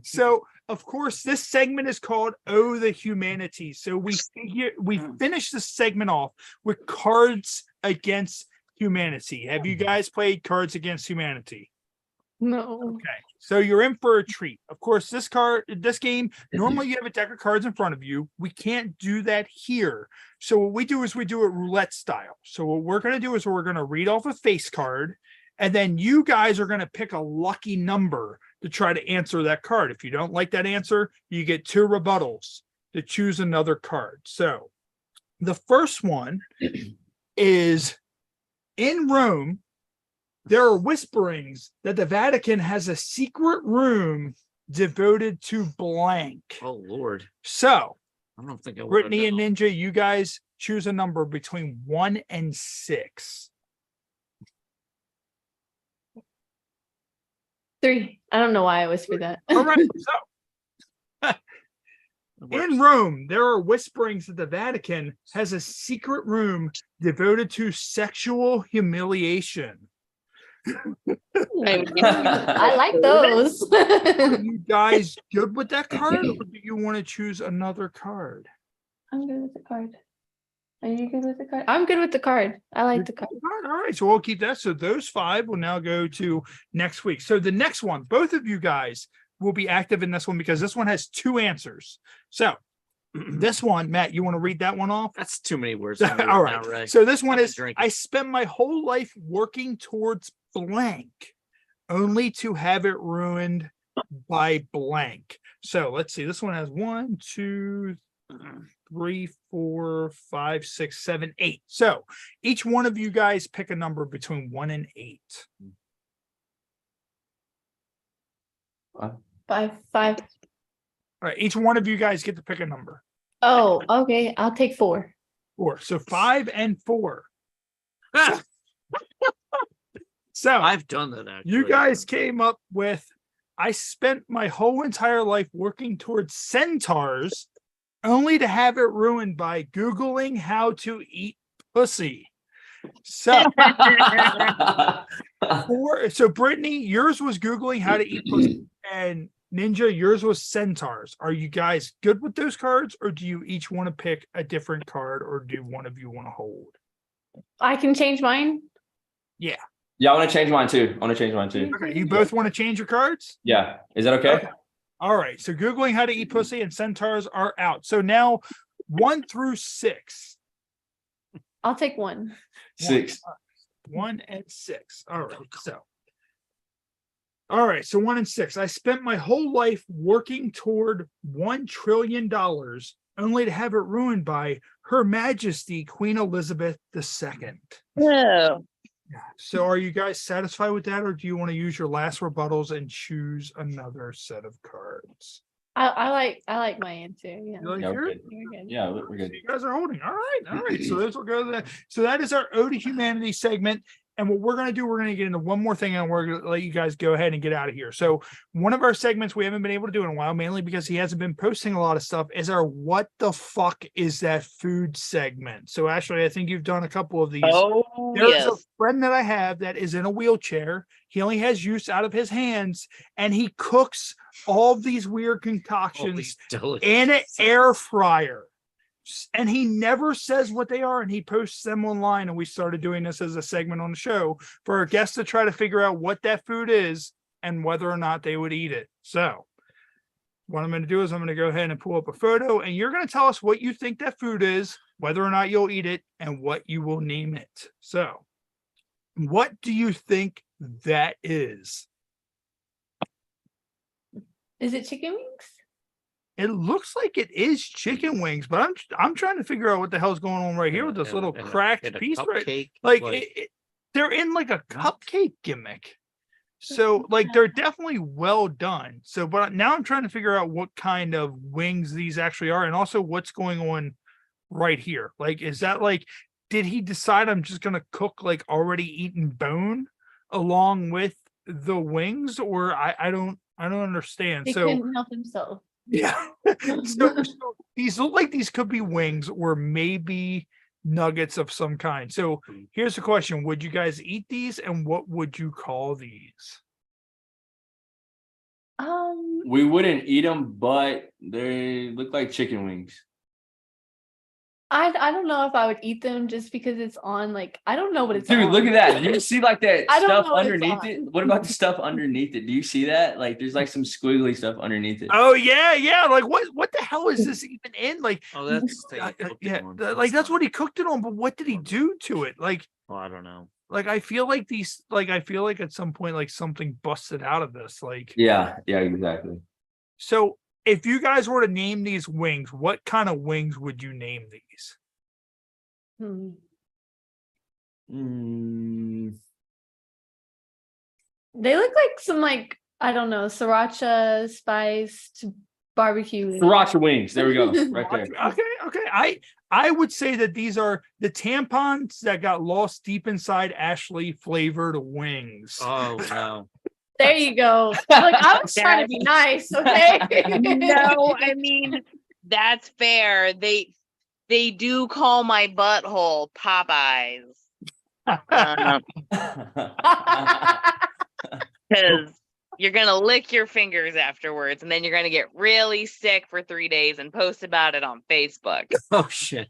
Speaker 1: So of course, this segment is called Oh the Humanities. So we finish this segment off with Cards Against Humanity. Have you guys played Cards Against Humanity?
Speaker 5: No.
Speaker 1: Okay, so you're in for a treat. Of course, this game, normally you have a deck of cards in front of you. We can't do that here. So what we do is we do it roulette style. So what we're going to do is we're going to read off a face card, and then you guys are going to pick a lucky number to try to answer that card. If you don't like that answer, you get 2 rebuttals to choose another card. So the first one is, in Rome, there are whisperings that the Vatican has a secret room devoted to blank.
Speaker 2: Oh, Lord.
Speaker 1: So,
Speaker 2: I don't think I
Speaker 1: Brittany and Ninja, you guys choose a number between 1 and 6.
Speaker 5: 3. I don't know why I whispered that.
Speaker 1: All right. So, in Rome, there are whisperings that the Vatican has a secret room devoted to sexual humiliation.
Speaker 5: I like those.
Speaker 1: Are you guys good with that card, or do you want to choose another card?
Speaker 5: I'm good with the card. Are you good with the card? I'm good with the card. I like the card.
Speaker 1: All right, so we'll keep that. So those 5 will now go to next week. So the next one, both of you guys will be active in this one because this one has 2 answers. So this one, Matt, you want to read that one off?
Speaker 2: That's too many words.
Speaker 1: All right. So this one is, I spent my whole life working towards blank, only to have it ruined by blank. So let's see. This one has 1, 2, 3, 4, 5, 6, 7, 8. So each one of you guys pick a number between 1 and 8.
Speaker 5: 5.
Speaker 1: All right, each one of you guys get to pick a number.
Speaker 5: Oh, okay. I'll take 4.
Speaker 1: 4. So 5 and 4. So
Speaker 2: I've done that actually.
Speaker 1: You guys came up with, I spent my whole entire life working towards centaurs, only to have it ruined by Googling how to eat pussy. So, so Brittany, yours was Googling how to eat pussy, and Ninja, yours was centaurs. Are you guys good with those cards, or do you each want to pick a different card, or do one of you want to hold?
Speaker 5: I can change mine.
Speaker 1: Yeah.
Speaker 4: Yeah, I want to change mine too.
Speaker 1: Okay, you both want to change your cards?
Speaker 4: Yeah. Is that okay?
Speaker 1: All right. So Googling how to eat pussy and centaurs are out. So now 1 through 6.
Speaker 5: I'll take 1.
Speaker 4: 6.
Speaker 1: 1 and 6. All right. So 1 and 6. I spent my whole life working toward $1 trillion, only to have it ruined by Her Majesty Queen Elizabeth II.
Speaker 3: Oh.
Speaker 1: So are you guys satisfied with that, or do you want to use your last rebuttals and choose another set of cards?
Speaker 5: I like my answer. Yeah.
Speaker 1: You like
Speaker 4: Yeah,
Speaker 1: yours?
Speaker 4: we're good. Yeah, we're good.
Speaker 1: You guys are holding. All right. So those will go to that. So that is our Ode to Humanity segment. And what we're going to do, we're going to get into one more thing, and we're going to let you guys go ahead and get out of here. So one of our segments we haven't been able to do in a while, mainly because he hasn't been posting a lot of stuff, is our What the Fuck Is That Food segment. So Ashley, I think you've done a couple of these. There's a friend that I have that is in a wheelchair. He only has use out of his hands, and he cooks all these weird concoctions in an air fryer. And he never says what they are, and he posts them online. And we started doing this as a segment on the show for our guests to try to figure out what that food is and whether or not they would eat it. So what I'm going to do is I'm going to go ahead and pull up a photo, and you're going to tell us what you think that food is, whether or not you'll eat it, and what you will name it. So what do you think that is?
Speaker 5: Is it chicken wings?
Speaker 1: It looks like it is chicken wings, but I'm trying to figure out what the hell's going on right here with this little cracked piece. Right, like they're in like a cupcake gimmick. So like they're definitely well done. So, but now I'm trying to figure out what kind of wings these actually are, and also what's going on right here. Like, is that like, did he decide I'm just gonna cook like already eaten bone along with the wings, or I don't understand.
Speaker 5: He couldn't help himself.
Speaker 1: Yeah. so these look like these could be wings or maybe nuggets of some kind. So here's the question. Would you guys eat these, and what would you call these?
Speaker 5: I
Speaker 4: We wouldn't eat them, but they look like chicken wings.
Speaker 5: I don't know if I would eat them just because it's on, like, I don't know what it's
Speaker 4: Dude,
Speaker 5: on.
Speaker 4: look at that. You see like that
Speaker 5: I don't
Speaker 4: stuff
Speaker 5: know what it's
Speaker 4: underneath
Speaker 5: on.
Speaker 4: it? What about the stuff underneath it? Do you see that? Like there's like some squiggly stuff underneath it.
Speaker 1: Oh yeah. Like what the hell is this even in? Like,
Speaker 2: Oh, that's
Speaker 1: like that's what he cooked it on, but what did he do to it? Like,
Speaker 2: oh, I don't know.
Speaker 1: Like I feel like at some point like something busted out of this. Like
Speaker 4: Yeah, exactly.
Speaker 1: So if you guys were to name these wings, what kind of wings would you name these?
Speaker 5: They look like some, like, I don't know, sriracha spiced barbecue.
Speaker 4: Sriracha wings. There we go. Right there.
Speaker 1: Okay. I would say that these are the tampons that got lost deep inside Ashley flavored wings.
Speaker 2: Oh no.
Speaker 5: There you go. Look, I was trying to be nice, okay?
Speaker 3: No, I mean, that's fair. They do call my butthole Popeyes. Because you're going to lick your fingers afterwards, and then you're going to get really sick for 3 days and post about it on Facebook.
Speaker 2: Oh, shit.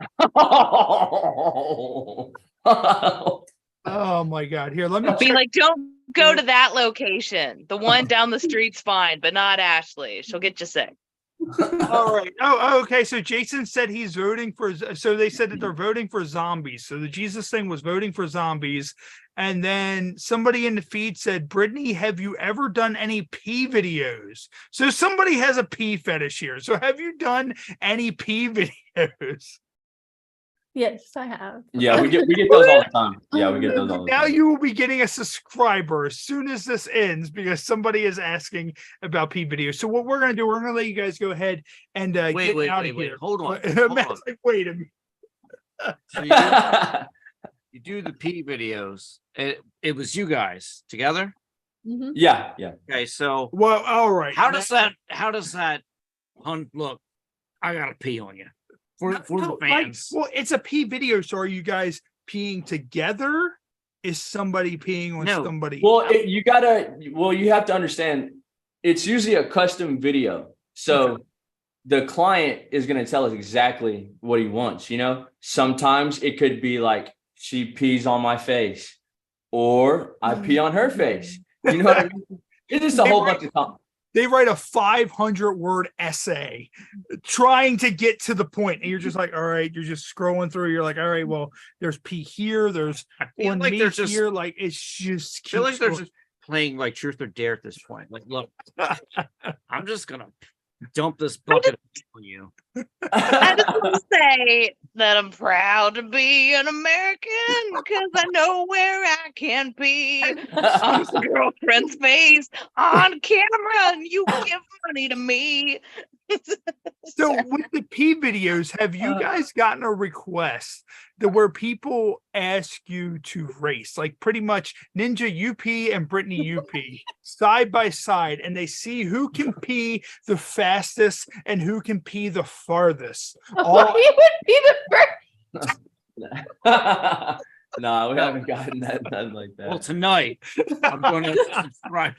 Speaker 1: Oh, my God. Here, let me
Speaker 3: be like, don't go to that location. The one down the street's fine, but not Ashley. She'll get you sick.
Speaker 1: All right. Oh, okay. So Jason said he's voting for. So they said that they're voting for zombies. So the Jesus thing was voting for zombies, and then somebody in the feed said, "Brittany, have you ever done any pee videos?" So somebody has a pee fetish here. So have you done any pee videos?
Speaker 5: Yes, I have.
Speaker 4: Yeah, we get those all the time. Yeah, we get those all the time.
Speaker 1: Now you will be getting a subscriber as soon as this ends because somebody is asking about P videos. So what we're gonna do, we're gonna let you guys go ahead and get out of here.
Speaker 2: Hold on.
Speaker 1: Matt's like, wait a minute.
Speaker 2: So you do the P videos. It was you guys together?
Speaker 5: Mm-hmm.
Speaker 4: Yeah.
Speaker 2: Okay, so
Speaker 1: well, all right.
Speaker 2: How does that look? I gotta pee on you. For the fans.
Speaker 1: Well, it's a pee video. So are you guys peeing together? Is somebody peeing on somebody?
Speaker 4: Well, you have to understand, it's usually a custom video. So the client is going to tell us exactly what he wants. You know, sometimes it could be like she pees on my face or I pee on her face. You know what I mean? It's just a whole bunch of
Speaker 1: They write a 500-word essay trying to get to the point, and you're just like, all right, you're just scrolling through. You're like, all right, well, there's pee here, there's on
Speaker 2: like
Speaker 1: me
Speaker 2: they're just,
Speaker 1: here, like it's just.
Speaker 2: I feel like they're just playing like truth or dare at this point. Like, look, I'm just gonna dump this bucket on you.
Speaker 3: I just want to say that I'm proud to be an American because I know where I can be on my girlfriend's face on camera, and you give money to me.
Speaker 1: So with the P videos, have you guys gotten a request that where people ask you to race, like pretty much Ninja UP and Brittany UP side by side, and they see who can pee the fastest and who can pee the farthest?
Speaker 5: Well, he would be the first.
Speaker 4: No, we haven't gotten that done like that.
Speaker 2: Well, tonight I'm going to subscribe.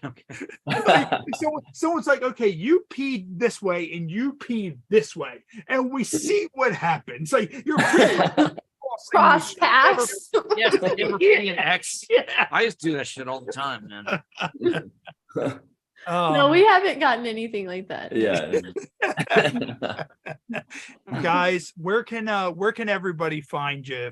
Speaker 1: So it's like, okay, you peed this way and you peed this way, and we see what happens. Like you're
Speaker 5: cross paths.
Speaker 2: Yeah, never pee an X. Yeah. I used to do that shit all the time, man.
Speaker 5: No, we haven't gotten anything like that.
Speaker 4: Yeah.
Speaker 1: Guys, where can everybody find you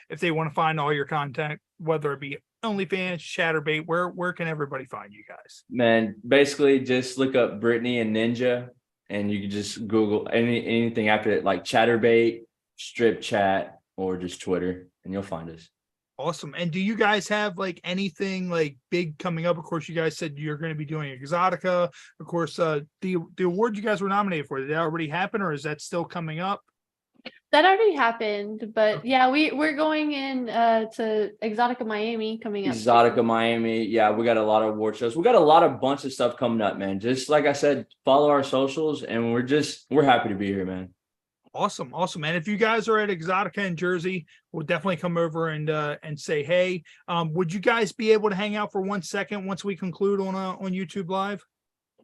Speaker 1: if they want to find all your content, whether it be OnlyFans, Chatterbait, where can everybody find you guys?
Speaker 4: Man, basically just look up Brittany and Ninja, and you can just Google anything after it, like Chatterbait, Strip Chat, or just Twitter, and you'll find us.
Speaker 1: Awesome. And do you guys have like anything like big coming up? Of course, you guys said you're going to be doing Exotica. Of course, the award you guys were nominated for, did that already happen, or is that still coming up?
Speaker 5: That already happened, but yeah, we're going in to Exotica Miami coming up.
Speaker 4: Exotica Miami, yeah, we got a lot of award shows. We got a bunch of stuff coming up, man. Just like I said, follow our socials, and we're happy to be here, man.
Speaker 1: Awesome. And if you guys are at Exotica in Jersey, we'll definitely come over and say hey. Would you guys be able to hang out for 1 second once we conclude on YouTube Live?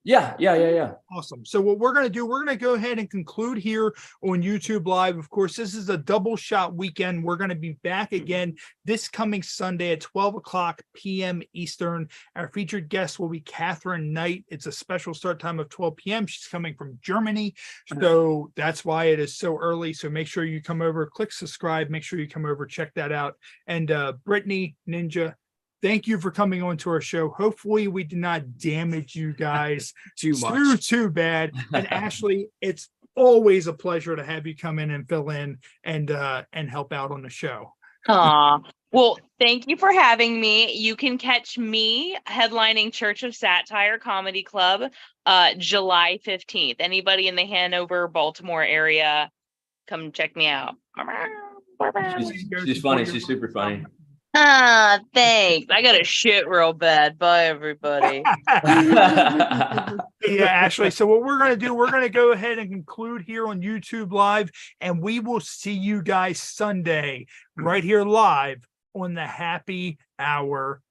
Speaker 4: Yeah.
Speaker 1: Awesome. So what we're going to do, we're going to go ahead and conclude here on YouTube Live. Of course, this is a double shot weekend. We're going to be back again this coming Sunday at 12 o'clock p.m. Eastern. Our featured guest will be Catherine Knight. It's a special start time of 12 p.m. She's coming from Germany. So that's why it is so early. So make sure you come over, click subscribe, make sure you come over, check that out. And Brittany, Ninja, thank you for coming on to our show. Hopefully we did not damage you guys too bad. And Ashley, it's always a pleasure to have you come in and fill in and help out on the show.
Speaker 3: Well, thank you for having me. You can catch me headlining Church of Satire Comedy Club July 15th. Anybody in the Hanover, Baltimore area, come check me out.
Speaker 4: She's funny. She's super funny.
Speaker 3: Thanks. I got to shit real bad. Bye, everybody.
Speaker 1: Yeah, Ashley. So what we're going to do, we're going to go ahead and conclude here on YouTube Live, and we will see you guys Sunday right here live on the Happy Hour